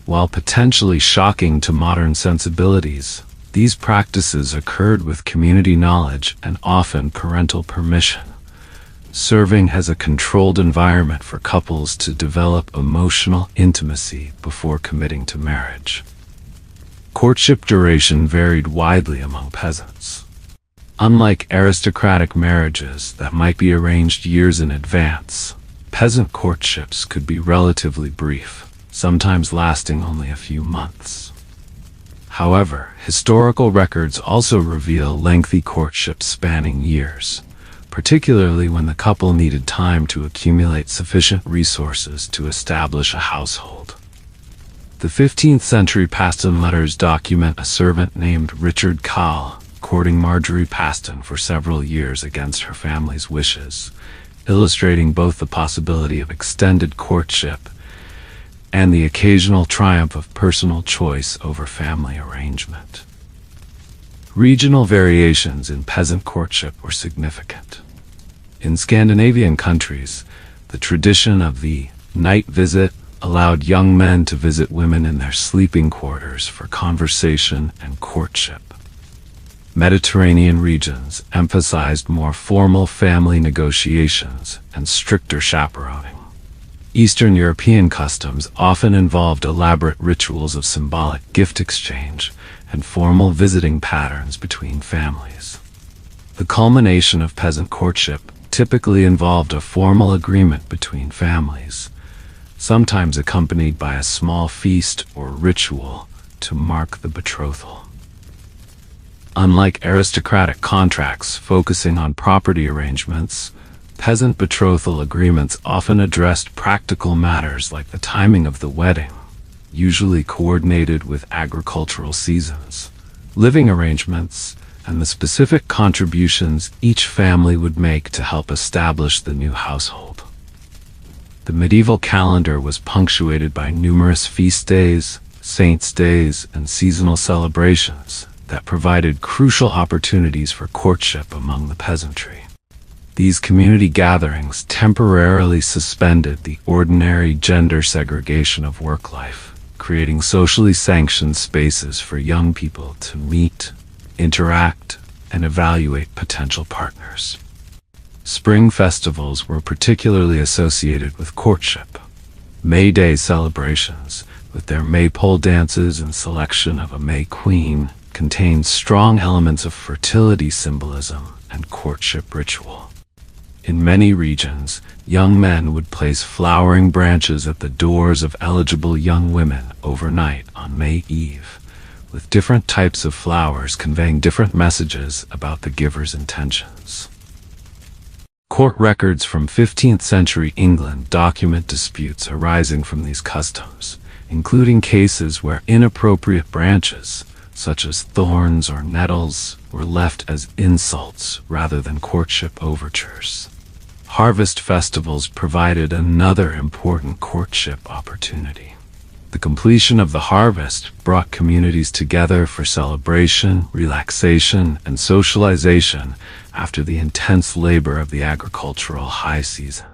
While potentially shocking to modern sensibilities, these practices occurred with community knowledge and often parental permission, serving as a controlled environment for couples to develop emotional intimacy before committing to marriage. Courtship duration varied widely among peasants. Unlike aristocratic marriages that might be arranged years in advance, peasant courtships could be relatively brief, sometimes lasting only a few months. However, historical records also reveal lengthy courtships spanning years, particularly when the couple needed time to accumulate sufficient resources to establish a household. The 15th century Paston letters document a servant named Richard Calle courting Marjorie Paston for several years against her family's wishes, illustrating both the possibility of extended courtship and the occasional triumph of personal choice over family arrangement. Regional variations in peasant courtship were significant. In Scandinavian countries, the tradition of the night visit allowed young men to visit women in their sleeping quarters for conversation and courtship. Mediterranean regions emphasized more formal family negotiations and stricter chaperoning. Eastern European customs often involved elaborate rituals of symbolic gift exchange and formal visiting patterns between families. The culmination of peasant courtship typically involved a formal agreement between families, sometimes accompanied by a small feast or ritual to mark the betrothal. Unlike aristocratic contracts focusing on property arrangements, peasant betrothal agreements often addressed practical matters like the timing of the wedding, usually coordinated with agricultural seasons, living arrangements, and the specific contributions each family would make to help establish the new household. The medieval calendar was punctuated by numerous feast days, saints' days, and seasonal celebrations that provided crucial opportunities for courtship among the peasantry. These community gatherings temporarily suspended the ordinary gender segregation of work life, creating socially sanctioned spaces for young people to meet, interact, and evaluate potential partners. Spring festivals were particularly associated with courtship. May Day celebrations, with their maypole dances and selection of a May Queen, contained strong elements of fertility symbolism and courtship ritual. In many regions, young men would place flowering branches at the doors of eligible young women overnight on May Eve, with different types of flowers conveying different messages about the giver's intentions. Court records from 15th century England document disputes arising from these customs, including cases where inappropriate branches, such as thorns or nettles, were left as insults rather than courtship overtures. Harvest festivals provided another important courtship opportunity. The completion of the harvest brought communities together for celebration, relaxation, and socialization after the intense labor of the agricultural high season.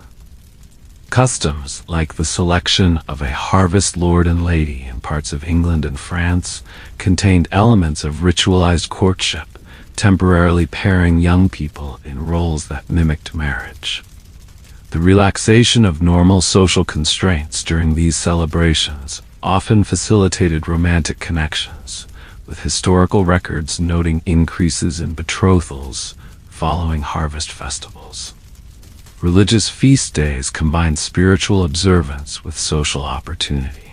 Customs like the selection of a harvest lord and lady in parts of England and France contained elements of ritualized courtship, temporarily pairing young people in roles that mimicked marriage. The relaxation of normal social constraints during these celebrations often facilitated romantic connections, with historical records noting increases in betrothals, following harvest festivals. Religious feast days combine spiritual observance with social opportunity.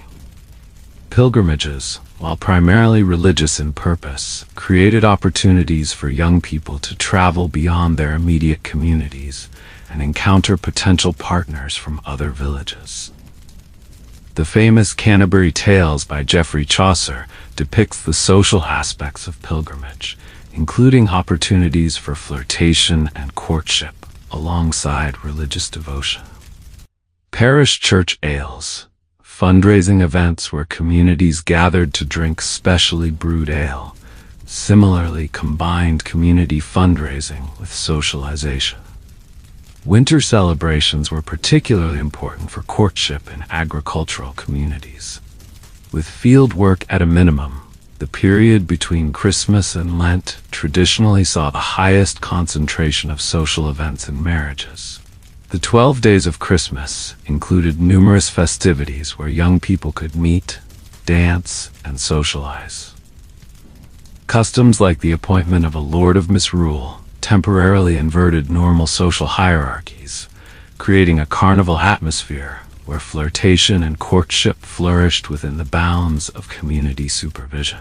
Pilgrimages, while primarily religious in purpose, created opportunities for young people to travel beyond their immediate communities and encounter potential partners from other villages. The famous Canterbury Tales by Geoffrey Chaucer depicts the social aspects of pilgrimage, including opportunities for flirtation and courtship, alongside religious devotion. Parish church ales, fundraising events where communities gathered to drink specially brewed ale, similarly combined community fundraising with socialization. Winter celebrations were particularly important for courtship in agricultural communities. With field work at a minimum, the period between Christmas and Lent traditionally saw the highest concentration of social events and marriages. The 12 days of Christmas included numerous festivities where young people could meet, dance, and socialize. Customs like the appointment of a Lord of Misrule temporarily inverted normal social hierarchies, creating a carnival atmosphere where flirtation and courtship flourished within the bounds of community supervision.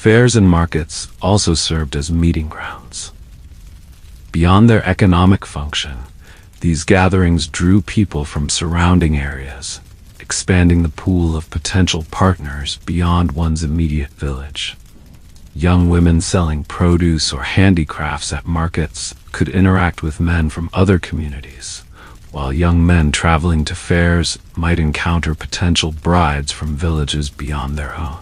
Fairs and markets also served as meeting grounds. Beyond their economic function, these gatherings drew people from surrounding areas, expanding the pool of potential partners beyond one's immediate village. Young women selling produce or handicrafts at markets could interact with men from other communities, while young men traveling to fairs might encounter potential brides from villages beyond their own.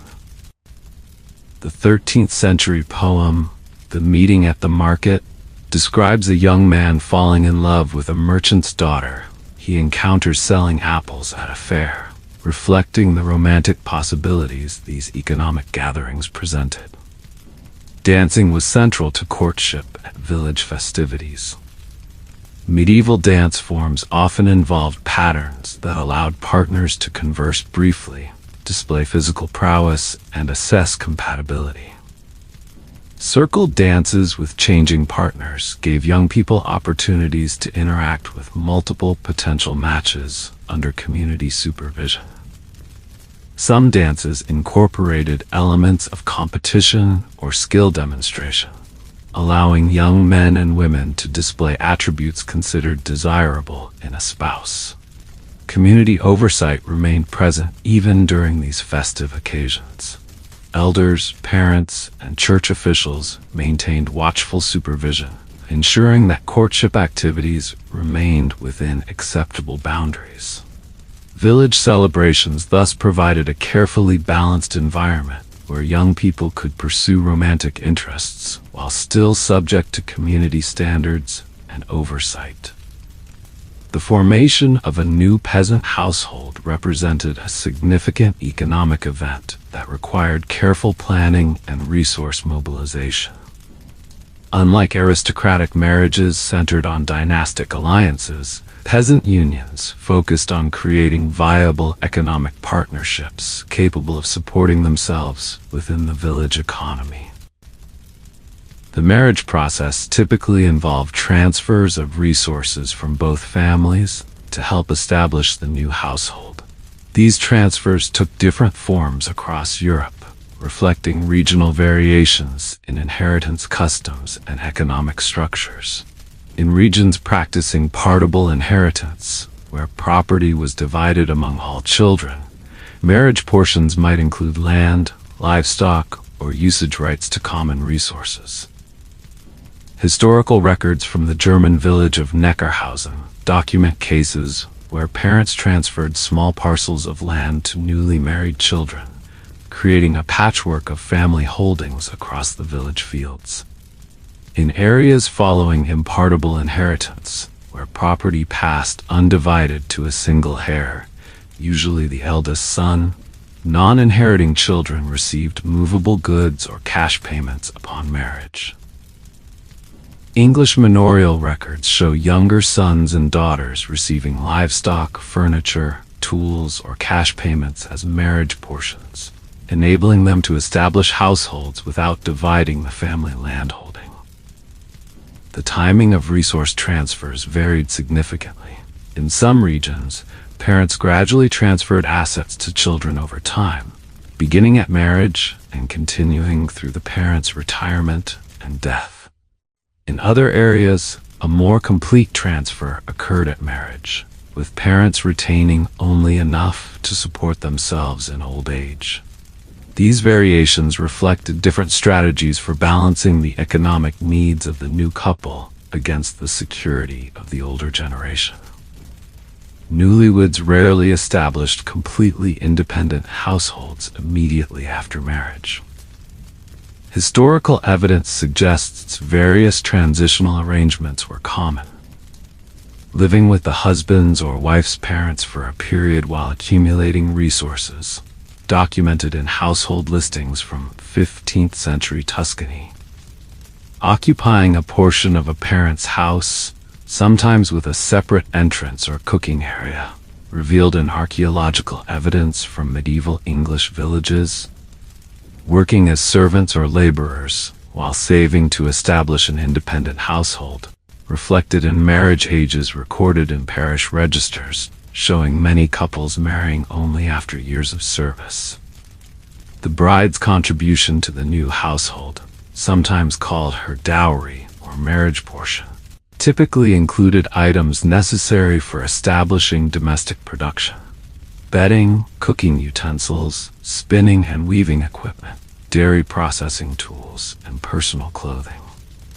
The 13th century poem, The Meeting at the Market, describes a young man falling in love with a merchant's daughter he encounters selling apples at a fair, reflecting the romantic possibilities these economic gatherings presented. Dancing was central to courtship at village festivities. Medieval dance forms often involved patterns that allowed partners to converse briefly, display physical prowess, and assess compatibility. Circle dances with changing partners gave young people opportunities to interact with multiple potential matches under community supervision. Some dances incorporated elements of competition or skill demonstration, allowing young men and women to display attributes considered desirable in a spouse. Community oversight remained present even during these festive occasions. Elders, parents, and church officials maintained watchful supervision, ensuring that courtship activities remained within acceptable boundaries. Village celebrations thus provided a carefully balanced environment where young people could pursue romantic interests while still subject to community standards and oversight. The formation of a new peasant household represented a significant economic event that required careful planning and resource mobilization. Unlike aristocratic marriages centered on dynastic alliances, peasant unions focused on creating viable economic partnerships capable of supporting themselves within the village economy. The marriage process typically involved transfers of resources from both families to help establish the new household. These transfers took different forms across Europe, reflecting regional variations in inheritance customs and economic structures. In regions practicing partible inheritance, where property was divided among all children, marriage portions might include land, livestock, or usage rights to common resources. Historical records from the German village of Neckarhausen document cases where parents transferred small parcels of land to newly married children, creating a patchwork of family holdings across the village fields. In areas following impartible inheritance, where property passed undivided to a single heir, usually the eldest son, non-inheriting children received movable goods or cash payments upon marriage. English manorial records show younger sons and daughters receiving livestock, furniture, tools, or cash payments as marriage portions, enabling them to establish households without dividing the family landholding. The timing of resource transfers varied significantly. In some regions, parents gradually transferred assets to children over time, beginning at marriage and continuing through the parent's retirement and death. In other areas, a more complete transfer occurred at marriage, with parents retaining only enough to support themselves in old age. These variations reflected different strategies for balancing the economic needs of the new couple against the security of the older generation. Newlyweds rarely established completely independent households immediately after marriage. Historical evidence suggests various transitional arrangements were common. Living with the husband's or wife's parents for a period while accumulating resources, documented in household listings from 15th century Tuscany. Occupying a portion of a parent's house, sometimes with a separate entrance or cooking area, revealed in archaeological evidence from medieval English villages. Working as servants or laborers, while saving to establish an independent household, reflected in marriage ages recorded in parish registers, showing many couples marrying only after years of service. The bride's contribution to the new household, sometimes called her dowry or marriage portion, typically included items necessary for establishing domestic production: bedding, cooking utensils, spinning and weaving equipment, dairy processing tools, and personal clothing.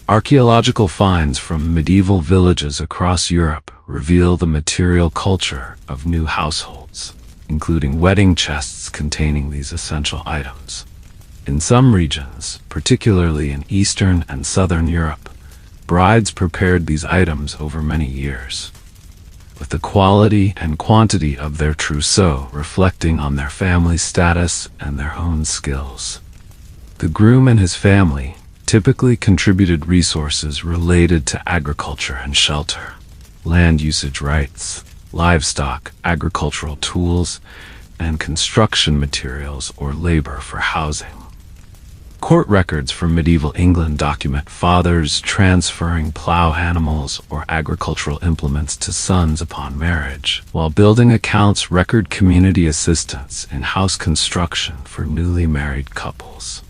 Archaeological finds from medieval villages across Europe reveal the material culture of new households, including wedding chests containing these essential items. In some regions, particularly in Eastern and Southern Europe, brides prepared these items over many years, with the quality and quantity of their trousseau reflecting on their family status and their own skills. The groom and his family typically contributed resources related to agriculture and shelter, land usage rights, livestock, agricultural tools, and construction materials or labor for housing. Court records from medieval England document fathers transferring plow animals or agricultural implements to sons upon marriage, while building accounts record community assistance in house construction for newly married couples.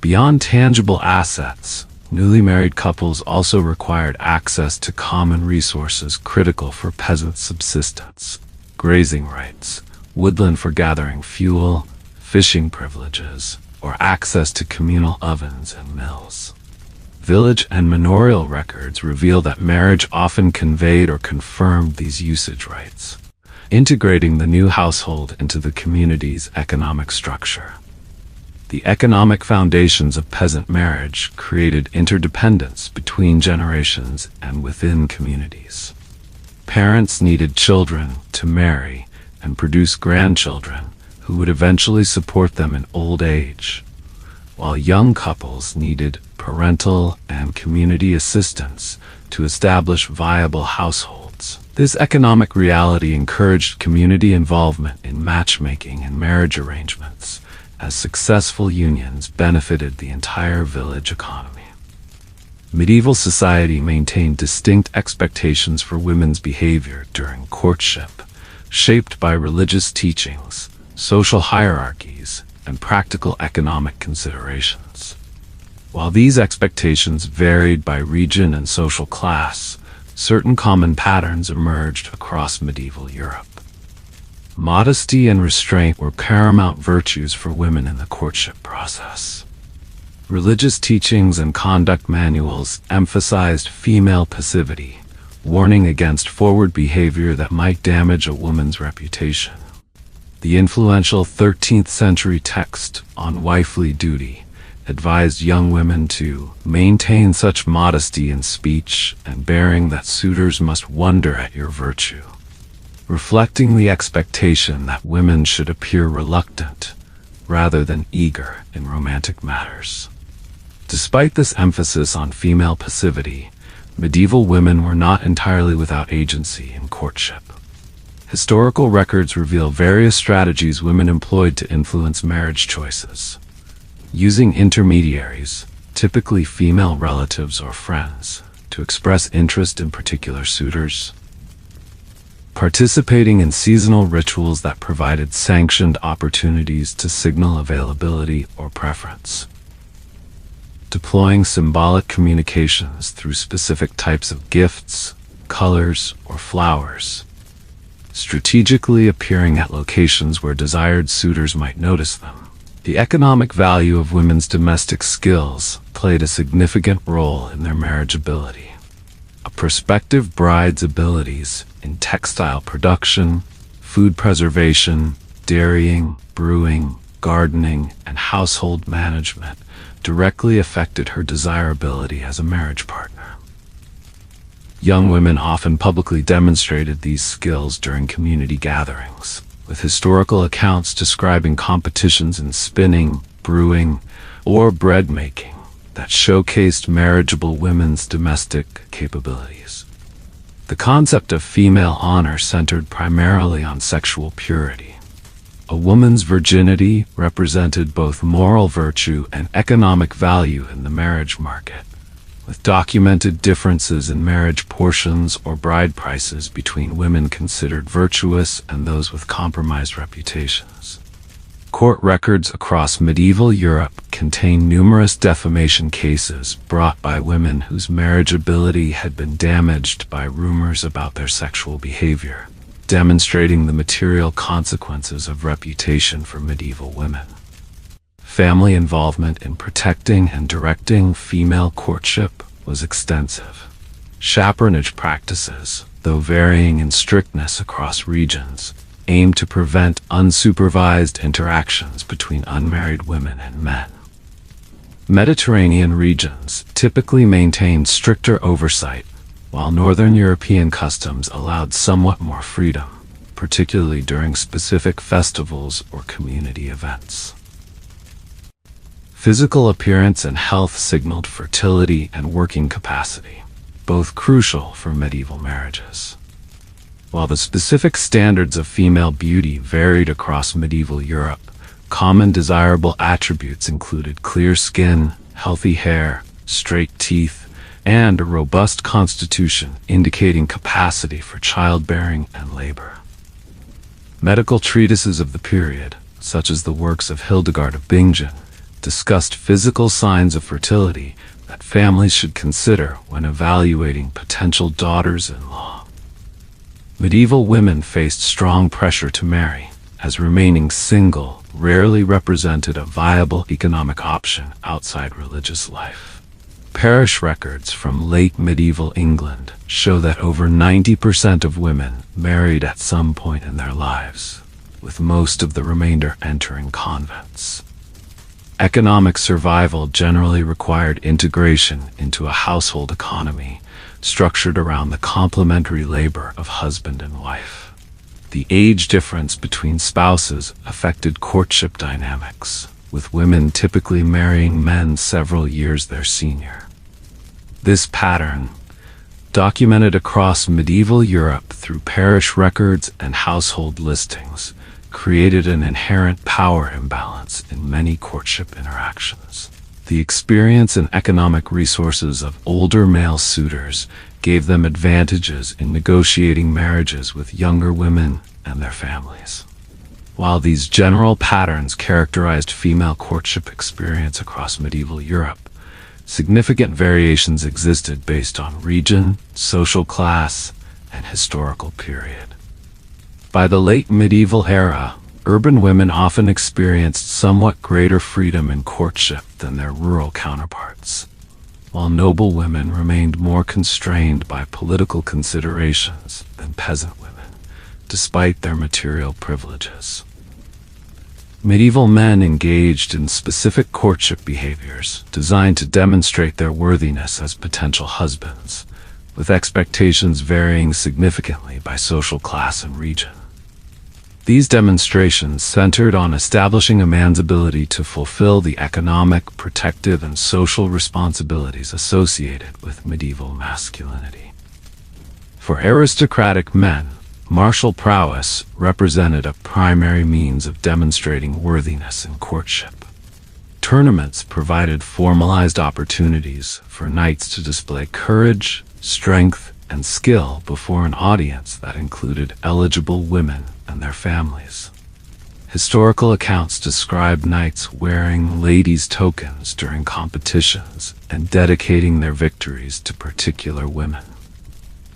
Beyond tangible assets, newly married couples also required access to common resources critical for peasant subsistence: grazing rights, woodland for gathering fuel, fishing privileges, or access to communal ovens and mills. Village and manorial records reveal that marriage often conveyed or confirmed these usage rights, integrating the new household into the community's economic structure. The economic foundations of peasant marriage created interdependence between generations and within communities. Parents needed children to marry and produce grandchildren who would eventually support them in old age, while young couples needed parental and community assistance to establish viable households. This economic reality encouraged community involvement in matchmaking and marriage arrangements, as successful unions benefited the entire village economy. Medieval society maintained distinct expectations for women's behavior during courtship, shaped by religious teachings, social hierarchies, and practical economic considerations. While these expectations varied by region and social class, certain common patterns emerged across medieval Europe. Modesty and restraint were paramount virtues for women in the courtship process. Religious teachings and conduct manuals emphasized female passivity, warning against forward behavior that might damage a woman's reputation. The influential 13th century text on wifely duty advised young women to maintain such modesty in speech and bearing that suitors must wonder at your virtue, reflecting the expectation that women should appear reluctant rather than eager in romantic matters. Despite this emphasis on female passivity, medieval women were not entirely without agency in courtship. Historical records reveal various strategies women employed to influence marriage choices. Using intermediaries, typically female relatives or friends, to express interest in particular suitors. Participating in seasonal rituals that provided sanctioned opportunities to signal availability or preference. Deploying symbolic communications through specific types of gifts, colors, or flowers. Strategically appearing at locations where desired suitors might notice them. The economic value of women's domestic skills played a significant role in their marriageability. A prospective bride's abilities in textile production, food preservation, dairying, brewing, gardening, and household management directly affected her desirability as a marriage partner. Young women often publicly demonstrated these skills during community gatherings, with historical accounts describing competitions in spinning, brewing, or bread making that showcased marriageable women's domestic capabilities. The concept of female honor centered primarily on sexual purity. A woman's virginity represented both moral virtue and economic value in the marriage market, with documented differences in marriage portions or bride prices between women considered virtuous and those with compromised reputations. Court records across medieval Europe contain numerous defamation cases brought by women whose marriageability had been damaged by rumors about their sexual behavior, demonstrating the material consequences of reputation for medieval women. Family involvement in protecting and directing female courtship was extensive. Chaperonage practices, though varying in strictness across regions, aimed to prevent unsupervised interactions between unmarried women and men. Mediterranean regions typically maintained stricter oversight, while Northern European customs allowed somewhat more freedom, particularly during specific festivals or community events. Physical appearance and health signaled fertility and working capacity, both crucial for medieval marriages. While the specific standards of female beauty varied across medieval Europe, common desirable attributes included clear skin, healthy hair, straight teeth, and a robust constitution indicating capacity for childbearing and labor. Medical treatises of the period, such as the works of Hildegard of Bingen, discussed physical signs of fertility that families should consider when evaluating potential daughters-in-law. Medieval women faced strong pressure to marry, as remaining single rarely represented a viable economic option outside religious life. Parish records from late medieval England show that over 90% of women married at some point in their lives, with most of the remainder entering convents. Economic survival generally required integration into a household economy structured around the complementary labor of husband and wife. The age difference between spouses affected courtship dynamics, with women typically marrying men several years their senior. This pattern, documented across medieval Europe through parish records and household listings, created an inherent power imbalance in many courtship interactions. The experience and economic resources of older male suitors gave them advantages in negotiating marriages with younger women and their families. While these general patterns characterized female courtship experience across medieval Europe, significant variations existed based on region, social class, and historical period. By the late medieval era, urban women often experienced somewhat greater freedom in courtship than their rural counterparts, while noble women remained more constrained by political considerations than peasant women, despite their material privileges. Medieval men engaged in specific courtship behaviors designed to demonstrate their worthiness as potential husbands, with expectations varying significantly by social class and region. These demonstrations centered on establishing a man's ability to fulfill the economic, protective, and social responsibilities associated with medieval masculinity. For aristocratic men, martial prowess represented a primary means of demonstrating worthiness in courtship. Tournaments provided formalized opportunities for knights to display courage, strength, and skill before an audience that included eligible women and their families. Historical accounts describe knights wearing ladies' tokens during competitions and dedicating their victories to particular women.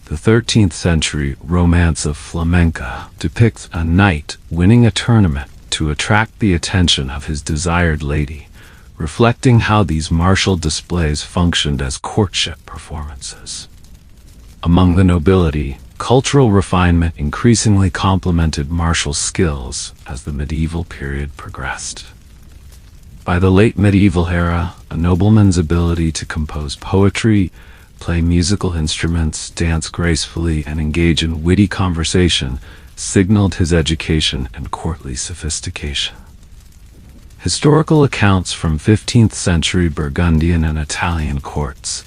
The 13th century Romance of Flamenca depicts a knight winning a tournament to attract the attention of his desired lady, reflecting how these martial displays functioned as courtship performances. Among the nobility, cultural refinement increasingly complemented martial skills as the medieval period progressed. By the late medieval era, a nobleman's ability to compose poetry, play musical instruments, dance gracefully, and engage in witty conversation signaled his education and courtly sophistication. Historical accounts from 15th century Burgundian and Italian courts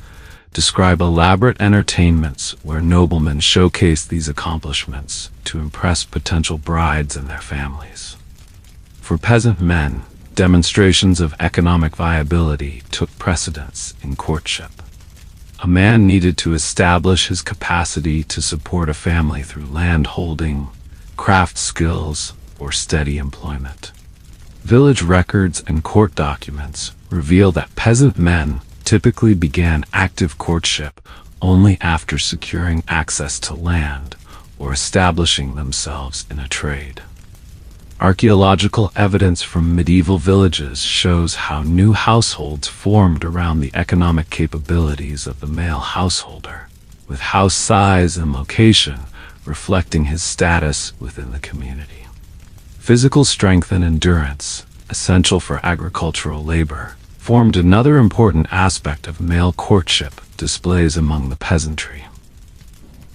describe elaborate entertainments where noblemen showcased these accomplishments to impress potential brides and their families. For peasant men, demonstrations of economic viability took precedence in courtship. A man needed to establish his capacity to support a family through land holding, craft skills, or steady employment. Village records and court documents reveal that peasant men typically began active courtship only after securing access to land or establishing themselves in a trade. Archaeological evidence from medieval villages shows how new households formed around the economic capabilities of the male householder, with house size and location reflecting his status within the community. Physical strength and endurance, essential for agricultural labor, formed another important aspect of male courtship displays among the peasantry.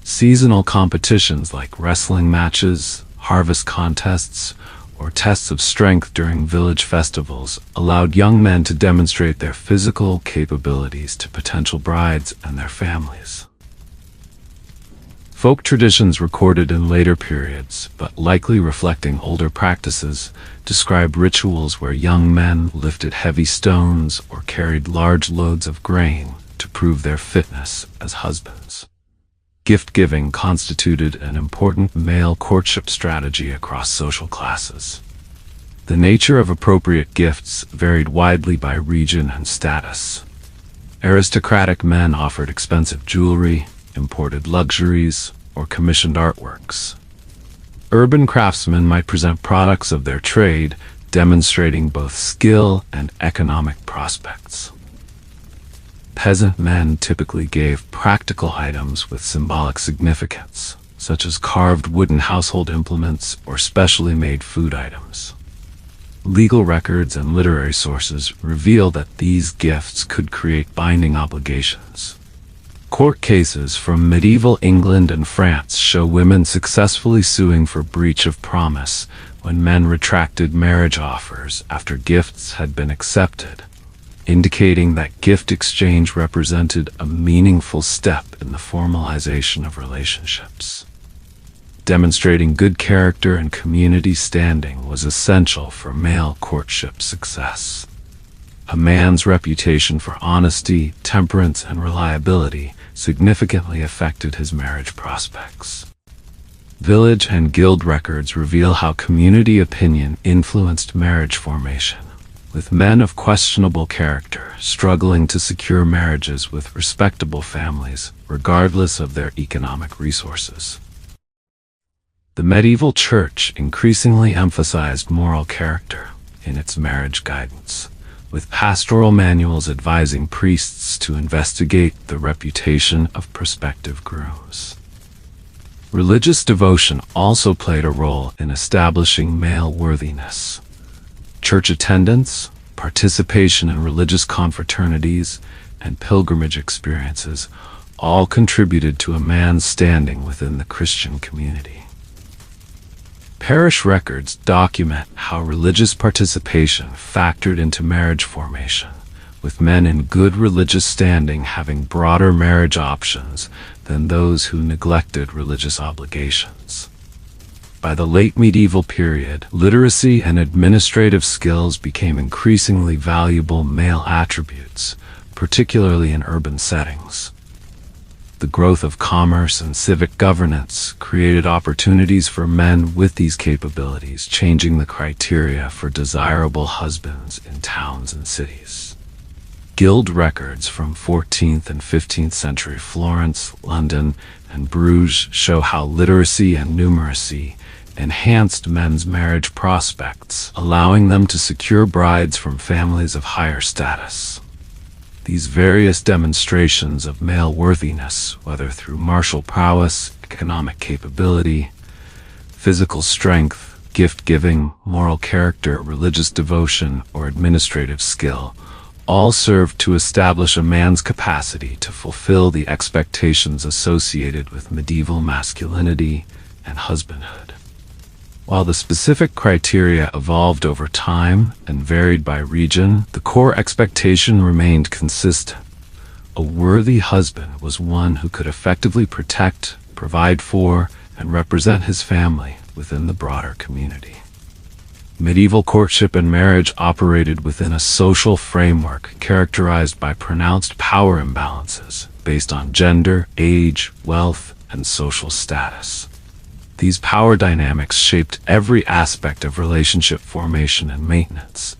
Seasonal competitions like wrestling matches, harvest contests, or tests of strength during village festivals allowed young men to demonstrate their physical capabilities to potential brides and their families. Folk traditions recorded in later periods, but likely reflecting older practices, describe rituals where young men lifted heavy stones or carried large loads of grain to prove their fitness as husbands. Gift-giving constituted an important male courtship strategy across social classes. The nature of appropriate gifts varied widely by region and status. Aristocratic men offered expensive jewelry, imported luxuries, or commissioned artworks. Urban craftsmen might present products of their trade, demonstrating both skill and economic prospects. Peasant men typically gave practical items with symbolic significance, such as carved wooden household implements or specially made food items. Legal records and literary sources reveal that these gifts could create binding obligations. Court cases from medieval England and France show women successfully suing for breach of promise when men retracted marriage offers after gifts had been accepted, indicating that gift exchange represented a meaningful step in the formalization of relationships. Demonstrating good character and community standing was essential for male courtship success. A man's reputation for honesty, temperance, and reliability significantly affected his marriage prospects. Village and guild records reveal how community opinion influenced marriage formation, with men of questionable character struggling to secure marriages with respectable families, regardless of their economic resources. The medieval church increasingly emphasized moral character in its marriage guidance, with pastoral manuals advising priests to investigate the reputation of prospective grooms. Religious devotion also played a role in establishing male worthiness. Church attendance, participation in religious confraternities, and pilgrimage experiences all contributed to a man's standing within the Christian community. Parish records document how religious participation factored into marriage formation, with men in good religious standing having broader marriage options than those who neglected religious obligations. By the late medieval period, literacy and administrative skills became increasingly valuable male attributes, particularly in urban settings. The growth of commerce and civic governance created opportunities for men with these capabilities, changing the criteria for desirable husbands in towns and cities. Guild records from 14th and 15th century Florence, London, and Bruges show how literacy and numeracy enhanced men's marriage prospects, allowing them to secure brides from families of higher status. These various demonstrations of male worthiness, whether through martial prowess, economic capability, physical strength, gift-giving, moral character, religious devotion, or administrative skill, all served to establish a man's capacity to fulfill the expectations associated with medieval masculinity and husbandhood. While the specific criteria evolved over time and varied by region, the core expectation remained consistent. A worthy husband was one who could effectively protect, provide for, and represent his family within the broader community. Medieval courtship and marriage operated within a social framework characterized by pronounced power imbalances based on gender, age, wealth, and social status. These power dynamics shaped every aspect of relationship formation and maintenance,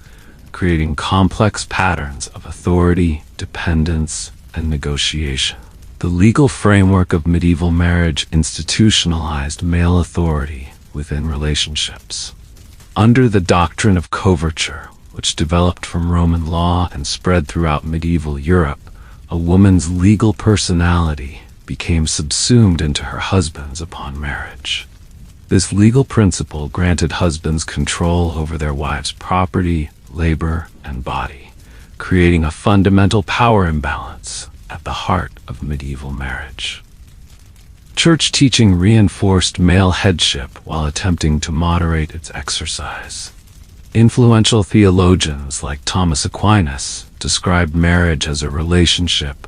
creating complex patterns of authority, dependence, and negotiation. The legal framework of medieval marriage institutionalized male authority within relationships. Under the doctrine of coverture, which developed from Roman law and spread throughout medieval Europe, a woman's legal personality became subsumed into her husband's upon marriage. This legal principle granted husbands control over their wives' property, labor, and body, creating a fundamental power imbalance at the heart of medieval marriage. Church teaching reinforced male headship while attempting to moderate its exercise. Influential theologians like Thomas Aquinas described marriage as a relationship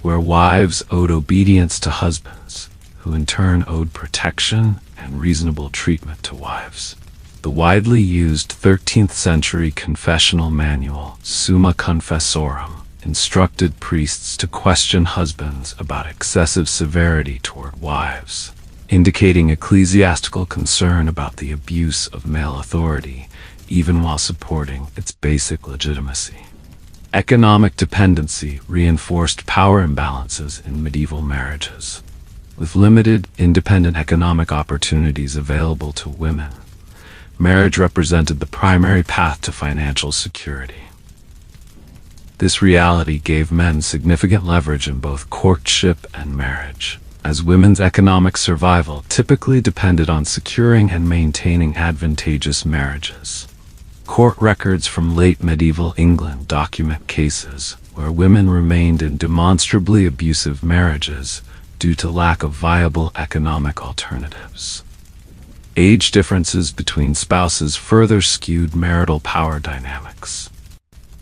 where wives owed obedience to husbands, who in turn owed protection and reasonable treatment to wives. The widely used 13th century confessional manual, Summa Confessorum, instructed priests to question husbands about excessive severity toward wives, indicating ecclesiastical concern about the abuse of male authority, even while supporting its basic legitimacy. Economic dependency reinforced power imbalances in medieval marriages. With limited, independent economic opportunities available to women, marriage represented the primary path to financial security. This reality gave men significant leverage in both courtship and marriage, as women's economic survival typically depended on securing and maintaining advantageous marriages. Court records from late medieval England document cases where women remained in demonstrably abusive marriages due to lack of viable economic alternatives. Age differences between spouses further skewed marital power dynamics.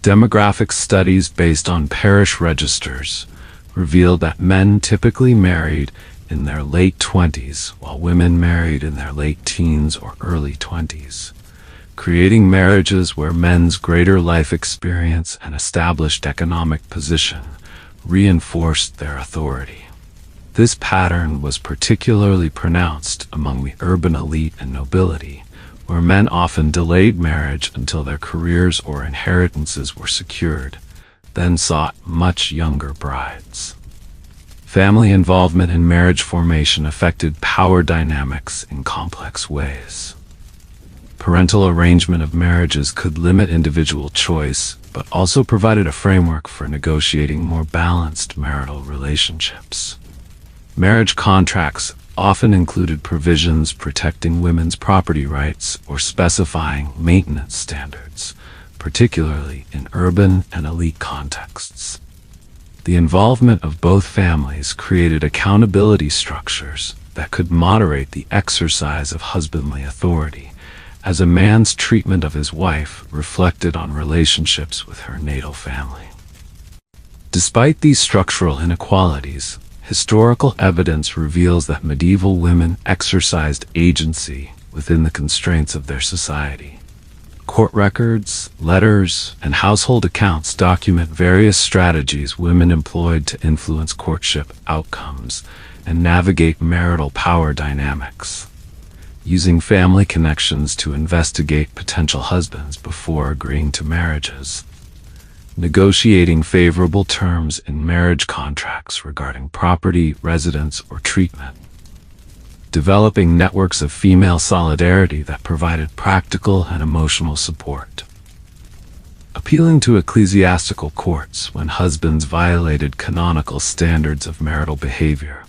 Demographic studies based on parish registers revealed that men typically married in their late 20s while women married in their late teens or early 20s, creating marriages where men's greater life experience and established economic position reinforced their authority. This pattern was particularly pronounced among the urban elite and nobility, where men often delayed marriage until their careers or inheritances were secured, then sought much younger brides. Family involvement in marriage formation affected power dynamics in complex ways. Parental arrangement of marriages could limit individual choice, but also provided a framework for negotiating more balanced marital relationships. Marriage contracts often included provisions protecting women's property rights or specifying maintenance standards, particularly in urban and elite contexts. The involvement of both families created accountability structures that could moderate the exercise of husbandly authority, as a man's treatment of his wife reflected on relationships with her natal family. Despite these structural inequalities, historical evidence reveals that medieval women exercised agency within the constraints of their society. Court records, letters, and household accounts document various strategies women employed to influence courtship outcomes and navigate marital power dynamics, using family connections to investigate potential husbands before agreeing to marriages, negotiating favorable terms in marriage contracts regarding property, residence, or treatment, developing networks of female solidarity that provided practical and emotional support, appealing to ecclesiastical courts when husbands violated canonical standards of marital behavior,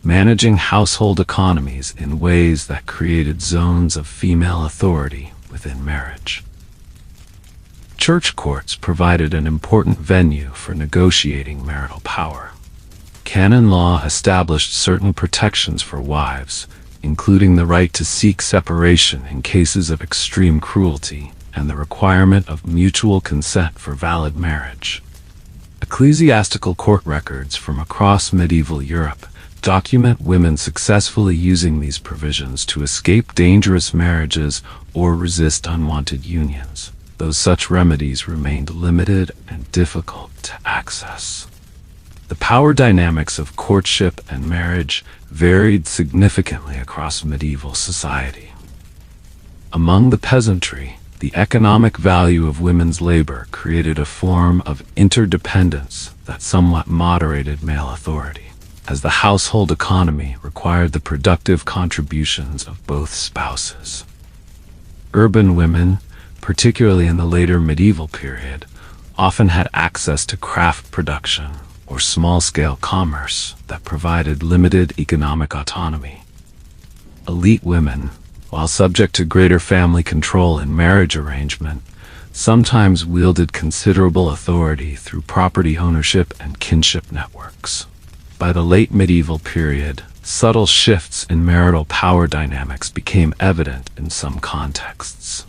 managing household economies in ways that created zones of female authority within marriage. Church courts provided an important venue for negotiating marital power. Canon law established certain protections for wives, including the right to seek separation in cases of extreme cruelty and the requirement of mutual consent for valid marriage. Ecclesiastical court records from across medieval Europe document women successfully using these provisions to escape dangerous marriages or resist unwanted unions, though such remedies remained limited and difficult to access. The power dynamics of courtship and marriage varied significantly across medieval society. Among the peasantry, the economic value of women's labor created a form of interdependence that somewhat moderated male authority, as the household economy required the productive contributions of both spouses. Urban women, particularly in the later medieval period, often had access to craft production or small-scale commerce that provided limited economic autonomy. Elite women, while subject to greater family control in marriage arrangement, sometimes wielded considerable authority through property ownership and kinship networks. By the late medieval period, subtle shifts in marital power dynamics became evident in some contexts.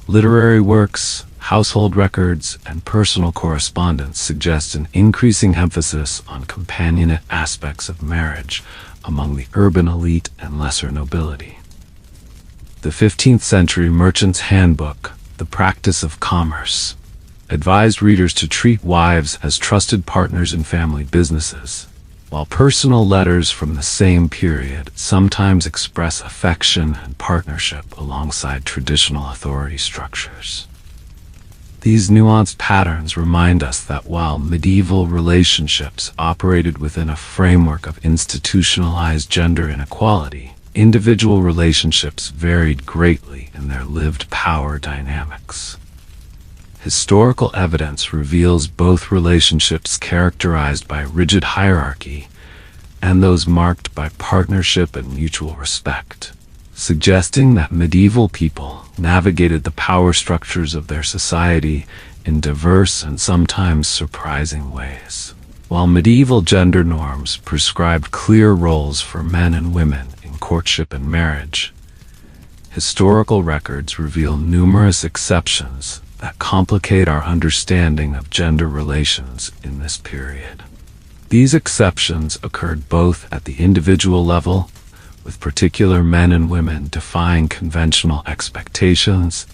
Literary works, household records, and personal correspondence suggest an increasing emphasis on companionate aspects of marriage among the urban elite and lesser nobility. The 15th century Merchant's Handbook, The Practice of Commerce, advised readers to treat wives as trusted partners in family businesses, while personal letters from the same period sometimes express affection and partnership alongside traditional authority structures. These nuanced patterns remind us that while medieval relationships operated within a framework of institutionalized gender inequality, individual relationships varied greatly in their lived power dynamics. Historical evidence reveals both relationships characterized by rigid hierarchy and those marked by partnership and mutual respect, suggesting that medieval people navigated the power structures of their society in diverse and sometimes surprising ways. While medieval gender norms prescribed clear roles for men and women in courtship and marriage, historical records reveal numerous exceptions that complicate our understanding of gender relations in this period. These exceptions occurred both at the individual level, with particular men and women defying conventional expectations,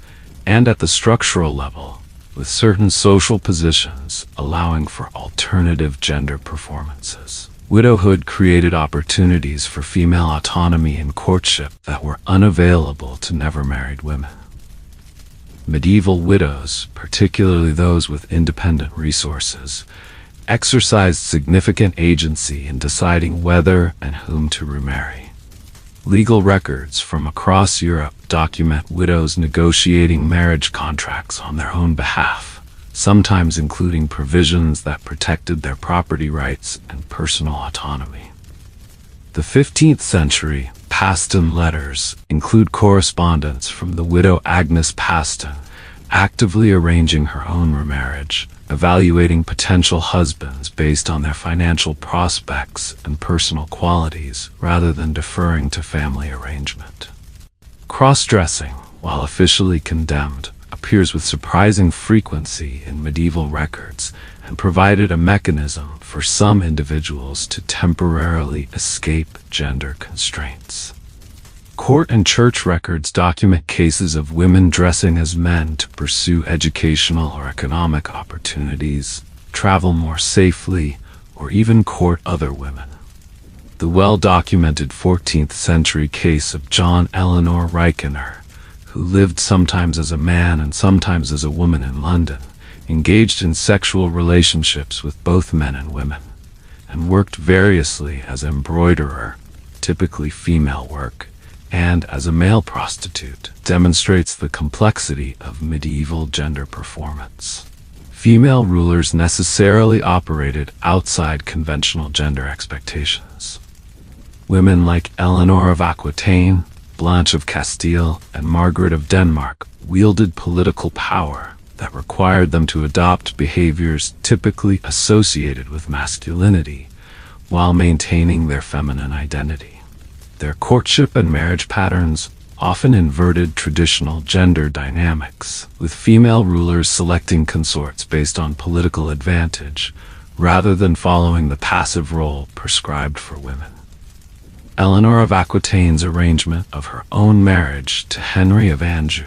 and at the structural level, with certain social positions allowing for alternative gender performances. Widowhood created opportunities for female autonomy in courtship that were unavailable to never-married women. Medieval widows, particularly those with independent resources, exercised significant agency in deciding whether and whom to remarry. Legal records from across Europe document widows negotiating marriage contracts on their own behalf, sometimes including provisions that protected their property rights and personal autonomy. The 15th century Paston letters include correspondence from the widow Agnes Paston, actively arranging her own remarriage, evaluating potential husbands based on their financial prospects and personal qualities rather than deferring to family arrangement. Cross-dressing, while officially condemned, appears with surprising frequency in medieval records and provided a mechanism for some individuals to temporarily escape gender constraints. Court and church records document cases of women dressing as men to pursue educational or economic opportunities, travel more safely, or even court other women. The well-documented 14th century case of John Eleanor Rykener, who lived sometimes as a man and sometimes as a woman in London, engaged in sexual relationships with both men and women, and worked variously as embroiderer, typically female work, and as a male prostitute, demonstrates the complexity of medieval gender performance. Female rulers necessarily operated outside conventional gender expectations. Women like Eleanor of Aquitaine, Blanche of Castile, and Margaret of Denmark wielded political power that required them to adopt behaviors typically associated with masculinity, while maintaining their feminine identity. Their courtship and marriage patterns often inverted traditional gender dynamics, with female rulers selecting consorts based on political advantage, rather than following the passive role prescribed for women. Eleanor of Aquitaine's arrangement of her own marriage to Henry of Anjou,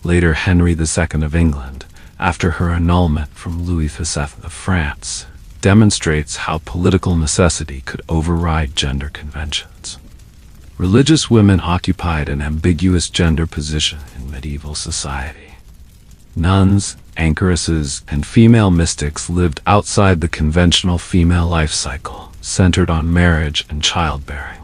later Henry II of England, after her annulment from Louis VII of France, demonstrates how political necessity could override gender conventions. Religious women occupied an ambiguous gender position in medieval society. Nuns, anchoresses, and female mystics lived outside the conventional female life cycle, centered on marriage and childbearing.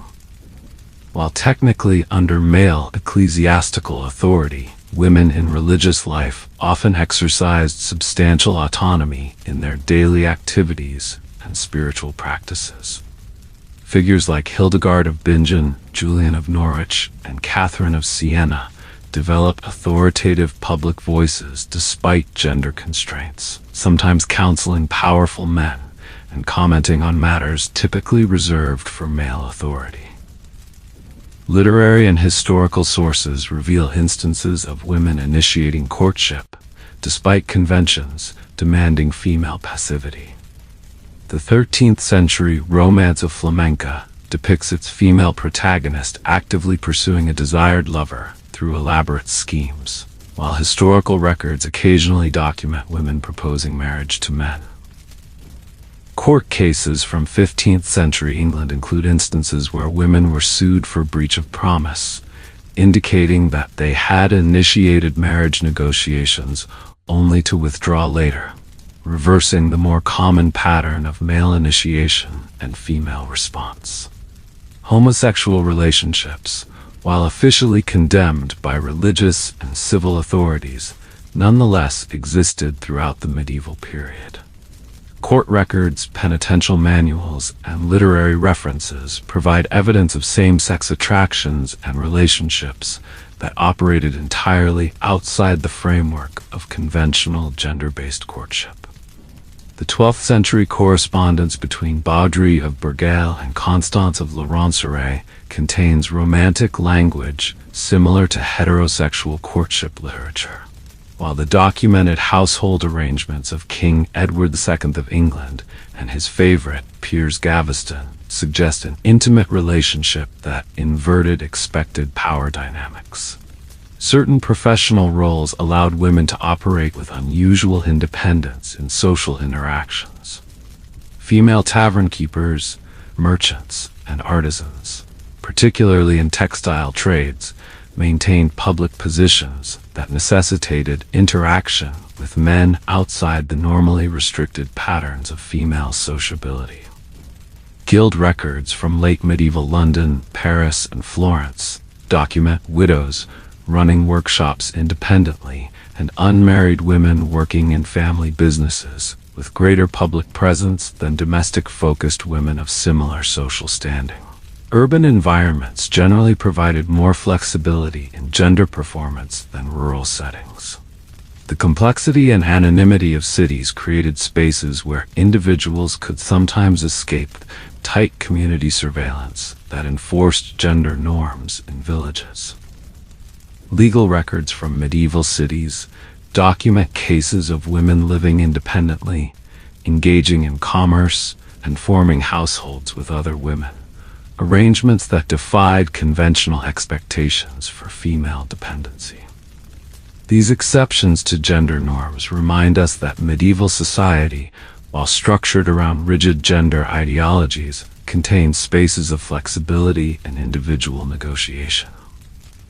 While technically under male ecclesiastical authority, women in religious life often exercised substantial autonomy in their daily activities and spiritual practices. Figures like Hildegard of Bingen, Julian of Norwich, and Catherine of Siena developed authoritative public voices despite gender constraints, sometimes counseling powerful men and commenting on matters typically reserved for male authority. Literary and historical sources reveal instances of women initiating courtship, despite conventions demanding female passivity. The 13th century Romance of Flamenca depicts its female protagonist actively pursuing a desired lover through elaborate schemes, while historical records occasionally document women proposing marriage to men. Court cases from 15th century England include instances where women were sued for breach of promise, indicating that they had initiated marriage negotiations only to withdraw later, reversing the more common pattern of male initiation and female response. Homosexual relationships, while officially condemned by religious and civil authorities, nonetheless existed throughout the medieval period. Court records, penitential manuals, and literary references provide evidence of same-sex attractions and relationships that operated entirely outside the framework of conventional gender-based courtship. The 12th century correspondence between Baudry of Burgale and Constance of La Ronceraie contains romantic language similar to heterosexual courtship literature, while the documented household arrangements of King Edward II of England and his favorite, Piers Gaveston, suggest an intimate relationship that inverted expected power dynamics. Certain professional roles allowed women to operate with unusual independence in social interactions. Female tavern keepers, merchants, and artisans, particularly in textile trades, maintained public positions that necessitated interaction with men outside the normally restricted patterns of female sociability. Guild records from late medieval London, Paris, and Florence document widows running workshops independently and unmarried women working in family businesses with greater public presence than domestic-focused women of similar social standing. Urban environments generally provided more flexibility in gender performance than rural settings. The complexity and anonymity of cities created spaces where individuals could sometimes escape tight community surveillance that enforced gender norms in villages. Legal records from medieval cities document cases of women living independently, engaging in commerce, and forming households with other women, arrangements that defied conventional expectations for female dependency. These exceptions to gender norms remind us that medieval society, while structured around rigid gender ideologies, contained spaces of flexibility and individual negotiation.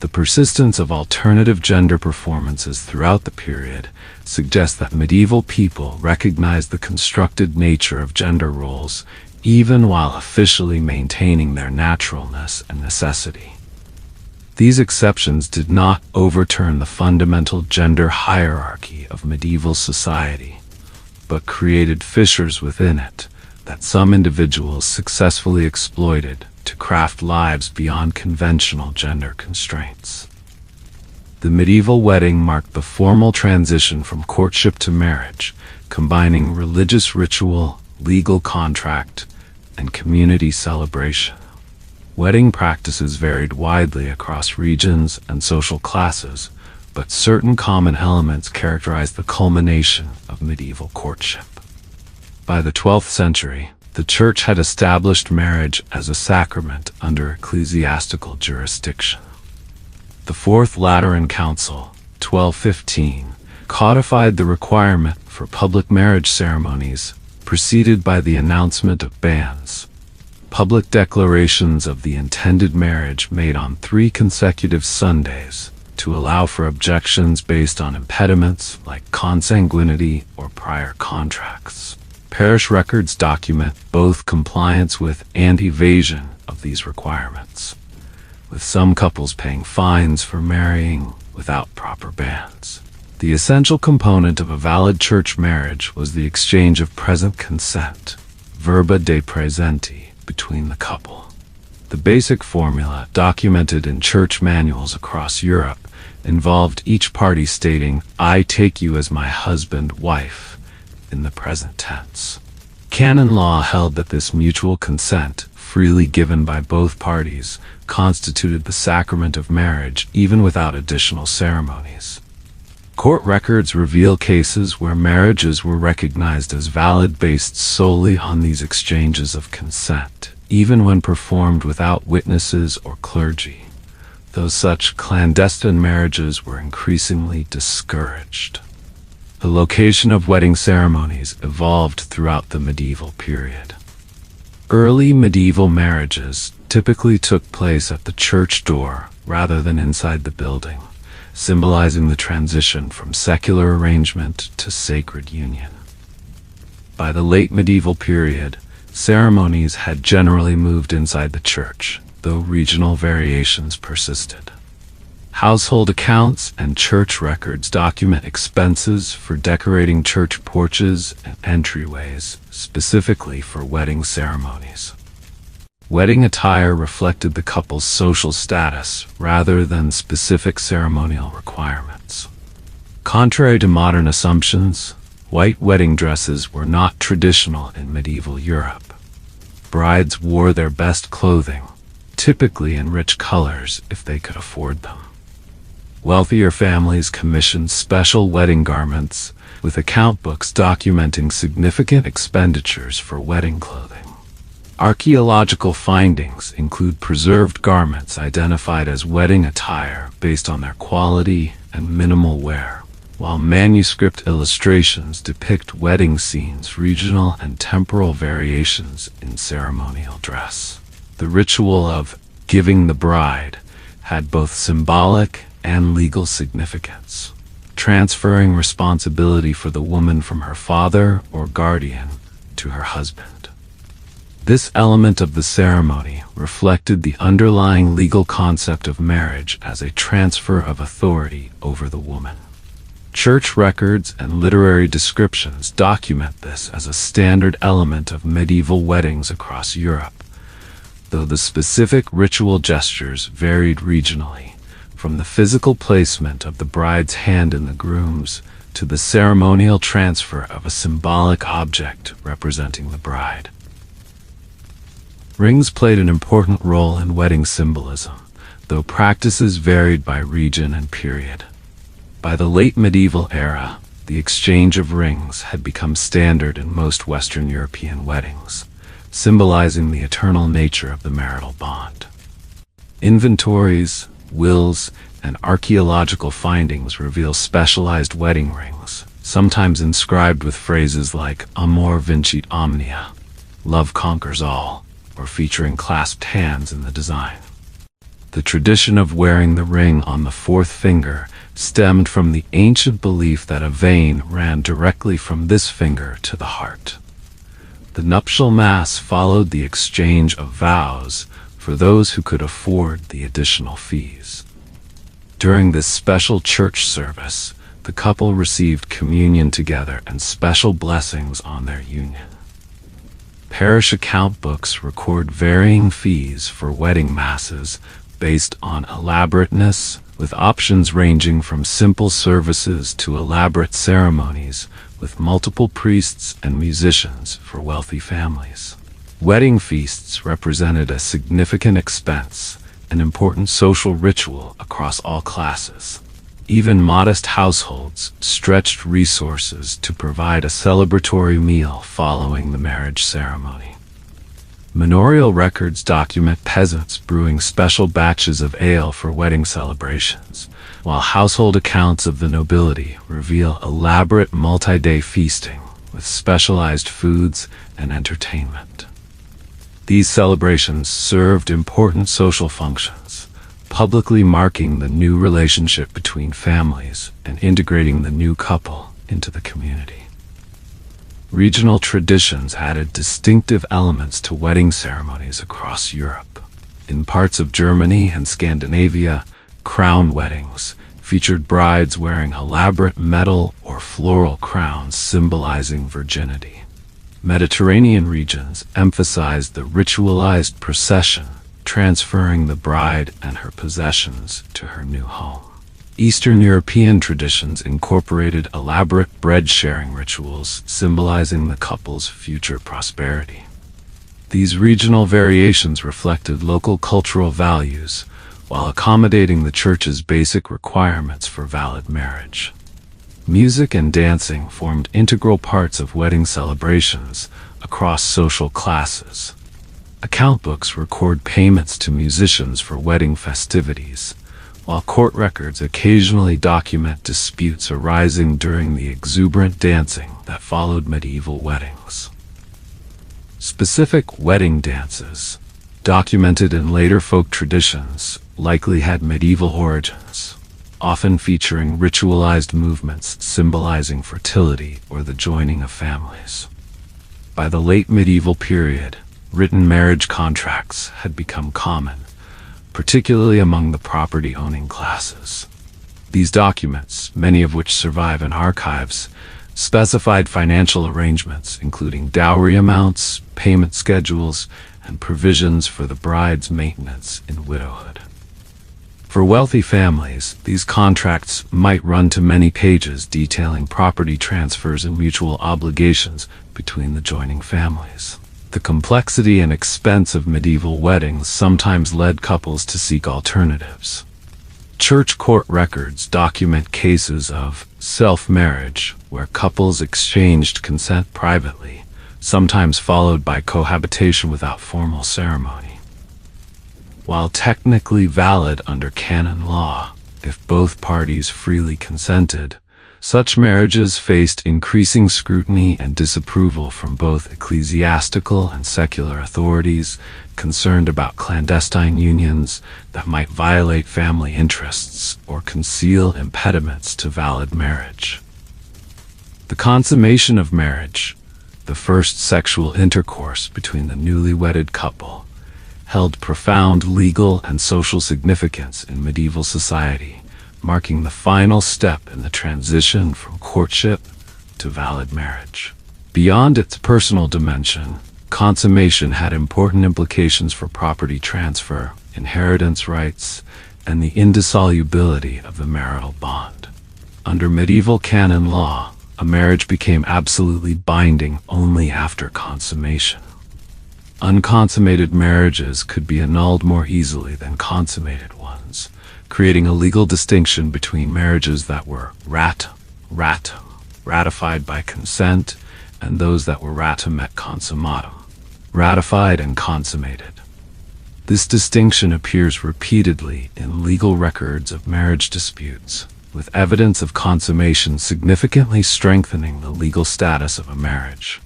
The persistence of alternative gender performances throughout the period suggests that medieval people recognized the constructed nature of gender roles, even while officially maintaining their naturalness and necessity. These exceptions did not overturn the fundamental gender hierarchy of medieval society, but created fissures within it that some individuals successfully exploited to craft lives beyond conventional gender constraints. The medieval wedding marked the formal transition from courtship to marriage, combining religious ritual, legal contract, and community celebration. Wedding practices varied widely across regions and social classes, but certain common elements characterized the culmination of medieval courtship. By the 12th century, the Church had established marriage as a sacrament under ecclesiastical jurisdiction. The Fourth Lateran Council, 1215, codified the requirement for public marriage ceremonies, preceded by the announcement of bans. Public declarations of the intended marriage made on 3 consecutive Sundays to allow for objections based on impediments like consanguinity or prior contracts. Parish records document both compliance with and evasion of these requirements, with some couples paying fines for marrying without proper bans. The essential component of a valid church marriage was the exchange of present consent, verba de presenti, between the couple. The basic formula, documented in church manuals across Europe, involved each party stating, "I take you as my husband, wife," in the present tense. Canon law held that this mutual consent, freely given by both parties, constituted the sacrament of marriage even without additional ceremonies. Court records reveal cases where marriages were recognized as valid based solely on these exchanges of consent, even when performed without witnesses or clergy, though such clandestine marriages were increasingly discouraged. The location of wedding ceremonies evolved throughout the medieval period. Early medieval marriages typically took place at the church door rather than inside the building, symbolizing the transition from secular arrangement to sacred union. By the late medieval period, ceremonies had generally moved inside the church, though regional variations persisted. Household accounts and church records document expenses for decorating church porches and entryways, specifically for wedding ceremonies. Wedding attire reflected the couple's social status rather than specific ceremonial requirements. Contrary to modern assumptions, white wedding dresses were not traditional in medieval Europe. Brides wore their best clothing, typically in rich colors if they could afford them. Wealthier families commissioned special wedding garments, with account books documenting significant expenditures for wedding clothing. Archaeological findings include preserved garments identified as wedding attire based on their quality and minimal wear, while manuscript illustrations depict wedding scenes, regional and temporal variations in ceremonial dress. The ritual of giving the bride had both symbolic and legal significance, transferring responsibility for the woman from her father or guardian to her husband. This element of the ceremony reflected the underlying legal concept of marriage as a transfer of authority over the woman. Church records and literary descriptions document this as a standard element of medieval weddings across Europe, though the specific ritual gestures varied regionally, from the physical placement of the bride's hand in the groom's to the ceremonial transfer of a symbolic object representing the bride. Rings played an important role in wedding symbolism, though practices varied by region and period. By the late medieval era, the exchange of rings had become standard in most Western European weddings, symbolizing the eternal nature of the marital bond. Inventories, wills, and archaeological findings reveal specialized wedding rings, sometimes inscribed with phrases like Amor vincit omnia, love conquers all, or featuring clasped hands in the design. The tradition of wearing the ring on the fourth finger stemmed from the ancient belief that a vein ran directly from this finger to the heart. The nuptial mass followed the exchange of vows for those who could afford the additional fees. During this special church service, the couple received communion together and special blessings on their union. Parish account books record varying fees for wedding masses based on elaborateness, with options ranging from simple services to elaborate ceremonies with multiple priests and musicians for wealthy families. Wedding feasts represented a significant expense, an important social ritual across all classes. Even modest households stretched resources to provide a celebratory meal following the marriage ceremony. Manorial records document peasants brewing special batches of ale for wedding celebrations, while household accounts of the nobility reveal elaborate multi-day feasting with specialized foods and entertainment. These celebrations served important social functions, publicly marking the new relationship between families and integrating the new couple into the community. Regional traditions added distinctive elements to wedding ceremonies across Europe. In parts of Germany and Scandinavia, crown weddings featured brides wearing elaborate metal or floral crowns symbolizing virginity. Mediterranean regions emphasized the ritualized procession, transferring the bride and her possessions to her new home. Eastern European traditions incorporated elaborate bread-sharing rituals symbolizing the couple's future prosperity. These regional variations reflected local cultural values while accommodating the church's basic requirements for valid marriage. Music and dancing formed integral parts of wedding celebrations across social classes. Account books record payments to musicians for wedding festivities, while court records occasionally document disputes arising during the exuberant dancing that followed medieval weddings. Specific wedding dances, documented in later folk traditions, likely had medieval origins, often featuring ritualized movements symbolizing fertility or the joining of families. By the late medieval period, written marriage contracts had become common, particularly among the property-owning classes. These documents, many of which survive in archives, specified financial arrangements including dowry amounts, payment schedules, and provisions for the bride's maintenance in widowhood. For wealthy families, these contracts might run to many pages detailing property transfers and mutual obligations between the joining families. The complexity and expense of medieval weddings sometimes led couples to seek alternatives. Church court records document cases of self-marriage, where couples exchanged consent privately, sometimes followed by cohabitation without formal ceremony. While technically valid under canon law, if both parties freely consented, such marriages faced increasing scrutiny and disapproval from both ecclesiastical and secular authorities concerned about clandestine unions that might violate family interests or conceal impediments to valid marriage. The consummation of marriage, the first sexual intercourse between the newly wedded couple, held profound legal and social significance in medieval society, marking the final step in the transition from courtship to valid marriage. Beyond its personal dimension, consummation had important implications for property transfer, inheritance rights, and the indissolubility of the marital bond. Under medieval canon law, a marriage became absolutely binding only after consummation. Unconsummated marriages could be annulled more easily than consummated ones, creating a legal distinction between marriages that were ratified by consent and those that were ratium et consummatum, ratified and consummated. This distinction appears repeatedly in legal records of marriage disputes, with evidence of consummation significantly strengthening the legal status of a marriage.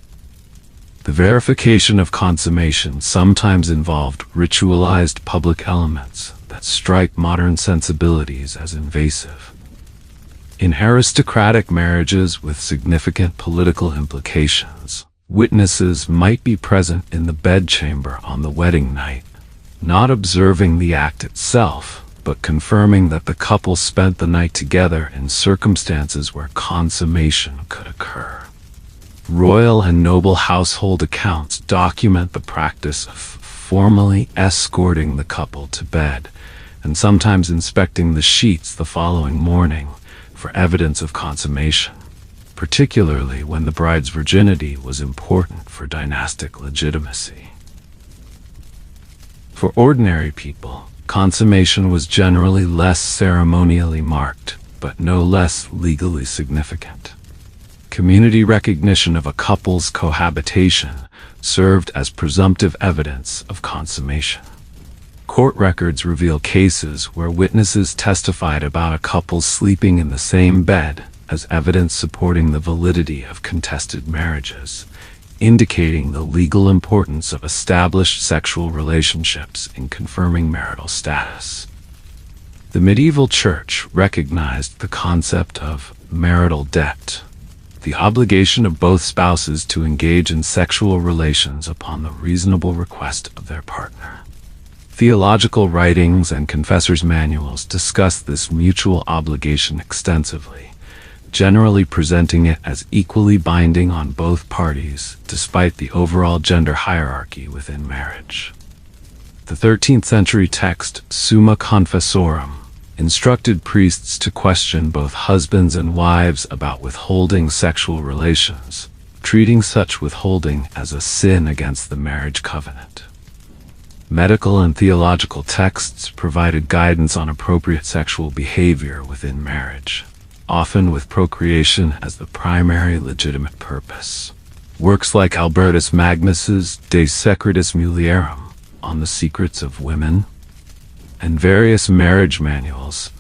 The verification of consummation sometimes involved ritualized public elements that strike modern sensibilities as invasive. In aristocratic marriages with significant political implications, witnesses might be present in the bedchamber on the wedding night, not observing the act itself, but confirming that the couple spent the night together in circumstances where consummation could occur. Royal and noble household accounts document the practice of formally escorting the couple to bed, and sometimes inspecting the sheets the following morning for evidence of consummation, particularly when the bride's virginity was important for dynastic legitimacy. For ordinary people, consummation was generally less ceremonially marked, but no less legally significant. Community recognition of a couple's cohabitation served as presumptive evidence of consummation. Court records reveal cases where witnesses testified about a couple sleeping in the same bed as evidence supporting the validity of contested marriages, indicating the legal importance of established sexual relationships in confirming marital status. The medieval church recognized the concept of marital debt, the obligation of both spouses to engage in sexual relations upon the reasonable request of their partner. Theological writings and confessors' manuals discuss this mutual obligation extensively, generally presenting it as equally binding on both parties, despite the overall gender hierarchy within marriage. The 13th century text Summa Confessorum instructed priests to question both husbands and wives about withholding sexual relations, treating such withholding as a sin against the marriage covenant. Medical and theological texts provided guidance on appropriate sexual behavior within marriage, often with procreation as the primary legitimate purpose. Works like Albertus Magnus's De Secretis Mulierum, on the secrets of women, and various marriage manuals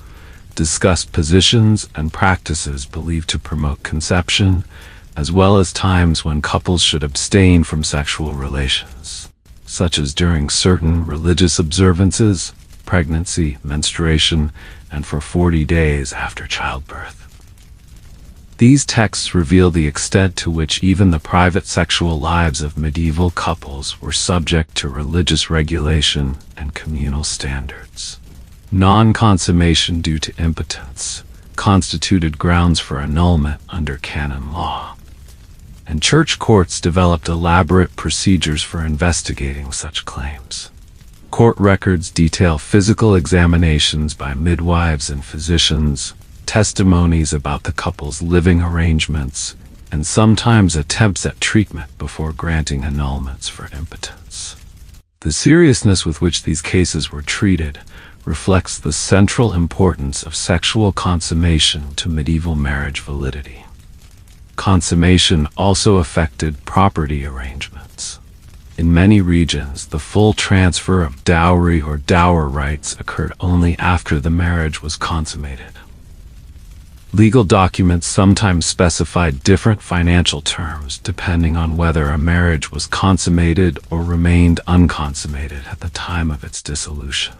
discuss positions and practices believed to promote conception, as well as times when couples should abstain from sexual relations, such as during certain religious observances, pregnancy, menstruation, and for 40 days after childbirth. These texts reveal the extent to which even the private sexual lives of medieval couples were subject to religious regulation and communal standards. Non-consummation due to impotence constituted grounds for annulment under canon law, and church courts developed elaborate procedures for investigating such claims. Court records detail physical examinations by midwives and physicians, testimonies about the couple's living arrangements, and sometimes attempts at treatment before granting annulments for impotence. The seriousness with which these cases were treated reflects the central importance of sexual consummation to medieval marriage validity. Consummation also affected property arrangements. In many regions, the full transfer of dowry or dower rights occurred only after the marriage was consummated. Legal documents sometimes specified different financial terms depending on whether a marriage was consummated or remained unconsummated at the time of its dissolution.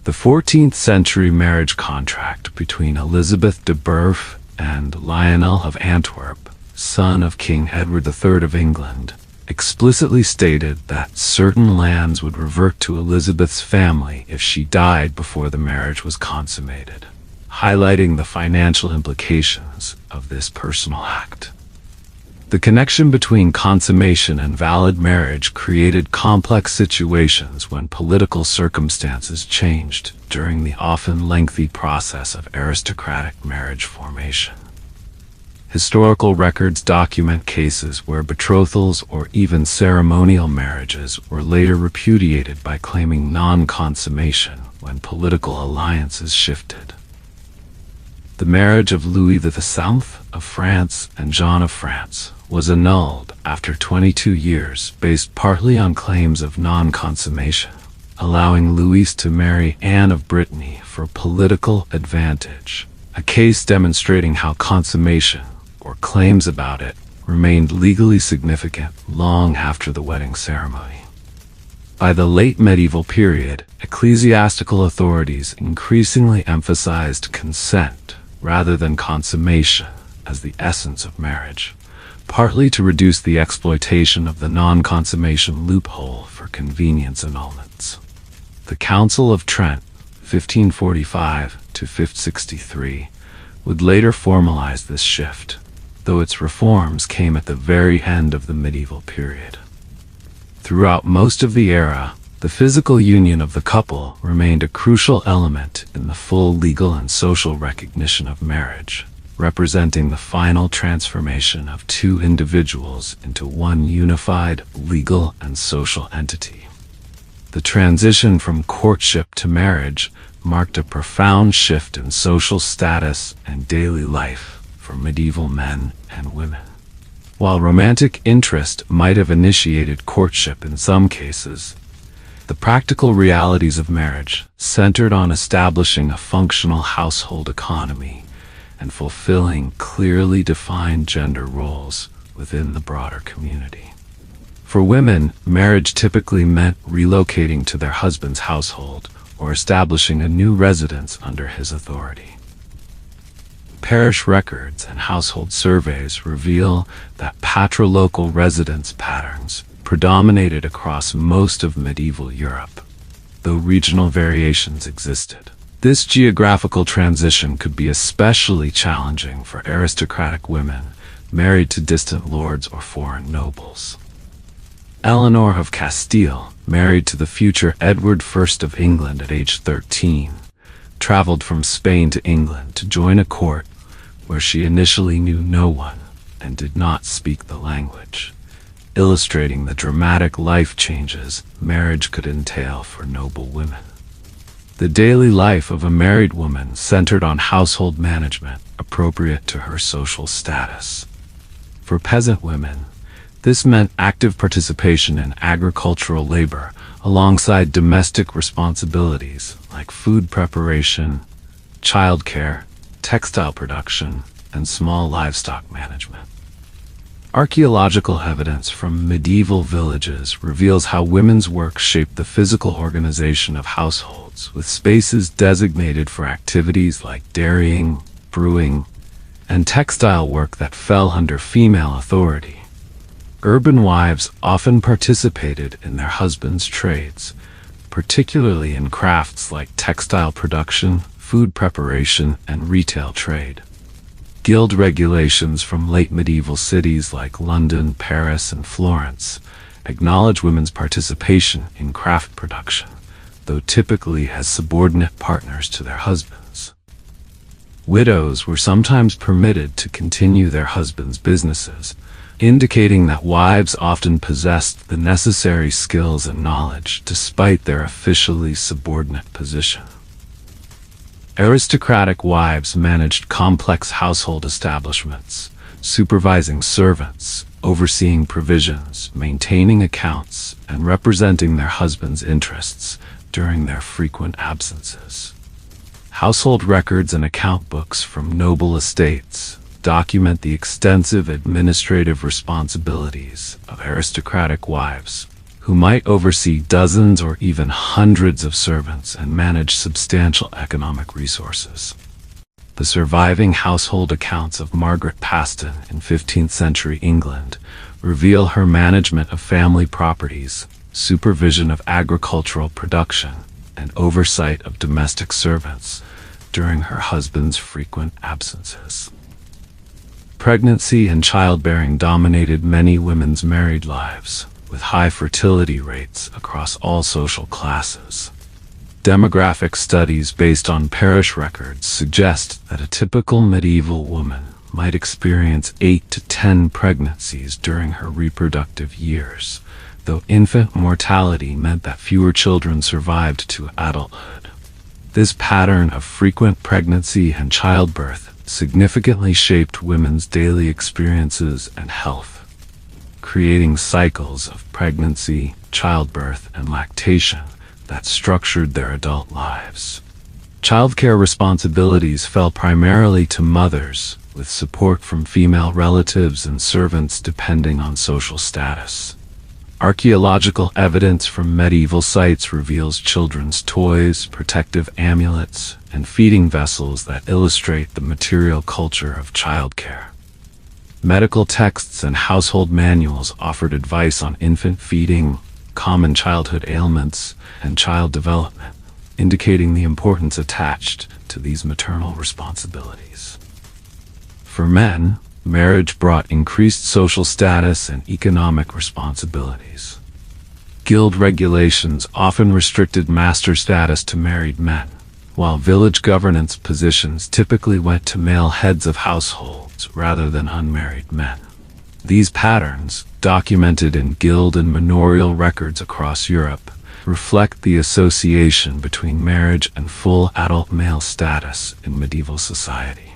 The 14th century marriage contract between Elizabeth de Burgh and Lionel of Antwerp, son of King Edward III of England, explicitly stated that certain lands would revert to Elizabeth's family if she died before the marriage was consummated, highlighting the financial implications of this personal act. The connection between consummation and valid marriage created complex situations when political circumstances changed during the often lengthy process of aristocratic marriage formation. Historical records document cases where betrothals or even ceremonial marriages were later repudiated by claiming non-consummation when political alliances shifted. The marriage of Louis XII of France and Jeanne of France was annulled after 22 years based partly on claims of non-consummation, allowing Louis to marry Anne of Brittany for political advantage, a case demonstrating how consummation, or claims about it, remained legally significant long after the wedding ceremony. By the late medieval period, ecclesiastical authorities increasingly emphasized consent rather than consummation as the essence of marriage, partly to reduce the exploitation of the non-consummation loophole for convenience annulments. The Council of Trent, 1545 to 1563, would later formalize this shift, though its reforms came at the very end of the medieval period. Throughout most of the era, the physical union of the couple remained a crucial element in the full legal and social recognition of marriage, representing the final transformation of two individuals into one unified legal and social entity. The transition from courtship to marriage marked a profound shift in social status and daily life for medieval men and women. While romantic interest might have initiated courtship in some cases, the practical realities of marriage centered on establishing a functional household economy and fulfilling clearly defined gender roles within the broader community. For women, marriage typically meant relocating to their husband's household or establishing a new residence under his authority. Parish records and household surveys reveal that patrilocal residence patterns predominated across most of medieval Europe, though regional variations existed. This geographical transition could be especially challenging for aristocratic women married to distant lords or foreign nobles. Eleanor of Castile, married to the future Edward I of England at age 13, traveled from Spain to England to join a court where she initially knew no one and did not speak the language, illustrating the dramatic life changes marriage could entail for noble women. The daily life of a married woman centered on household management appropriate to her social status. For peasant women, this meant active participation in agricultural labor alongside domestic responsibilities like food preparation, childcare, textile production, and small livestock management. Archaeological evidence from medieval villages reveals how women's work shaped the physical organization of households, with spaces designated for activities like dairying, brewing, and textile work that fell under female authority. Urban wives often participated in their husbands' trades, particularly in crafts like textile production, food preparation, and retail trade. Guild regulations from late medieval cities like London, Paris, and Florence acknowledge women's participation in craft production, though typically as subordinate partners to their husbands. Widows were sometimes permitted to continue their husbands' businesses, indicating that wives often possessed the necessary skills and knowledge despite their officially subordinate position. Aristocratic wives managed complex household establishments, supervising servants, overseeing provisions, maintaining accounts, and representing their husbands' interests during their frequent absences. Household records and account books from noble estates document the extensive administrative responsibilities of aristocratic wives, who might oversee dozens or even hundreds of servants and manage substantial economic resources. The surviving household accounts of Margaret Paston in 15th century England reveal her management of family properties, supervision of agricultural production, and oversight of domestic servants during her husband's frequent absences. Pregnancy and childbearing dominated many women's married lives, with high fertility rates across all social classes. Demographic studies based on parish records suggest that a typical medieval woman might experience 8 to 10 pregnancies during her reproductive years, though infant mortality meant that fewer children survived to adulthood. This pattern of frequent pregnancy and childbirth significantly shaped women's daily experiences and health, creating cycles of pregnancy, childbirth, and lactation that structured their adult lives. Childcare responsibilities fell primarily to mothers, with support from female relatives and servants depending on social status. Archaeological evidence from medieval sites reveals children's toys, protective amulets, and feeding vessels that illustrate the material culture of childcare. Medical texts and household manuals offered advice on infant feeding, common childhood ailments, and child development, indicating the importance attached to these maternal responsibilities. For men, marriage brought increased social status and economic responsibilities. Guild regulations often restricted master status to married men, while village governance positions typically went to male heads of households rather than unmarried men. These patterns, documented in guild and manorial records across Europe, reflect the association between marriage and full adult male status in medieval society.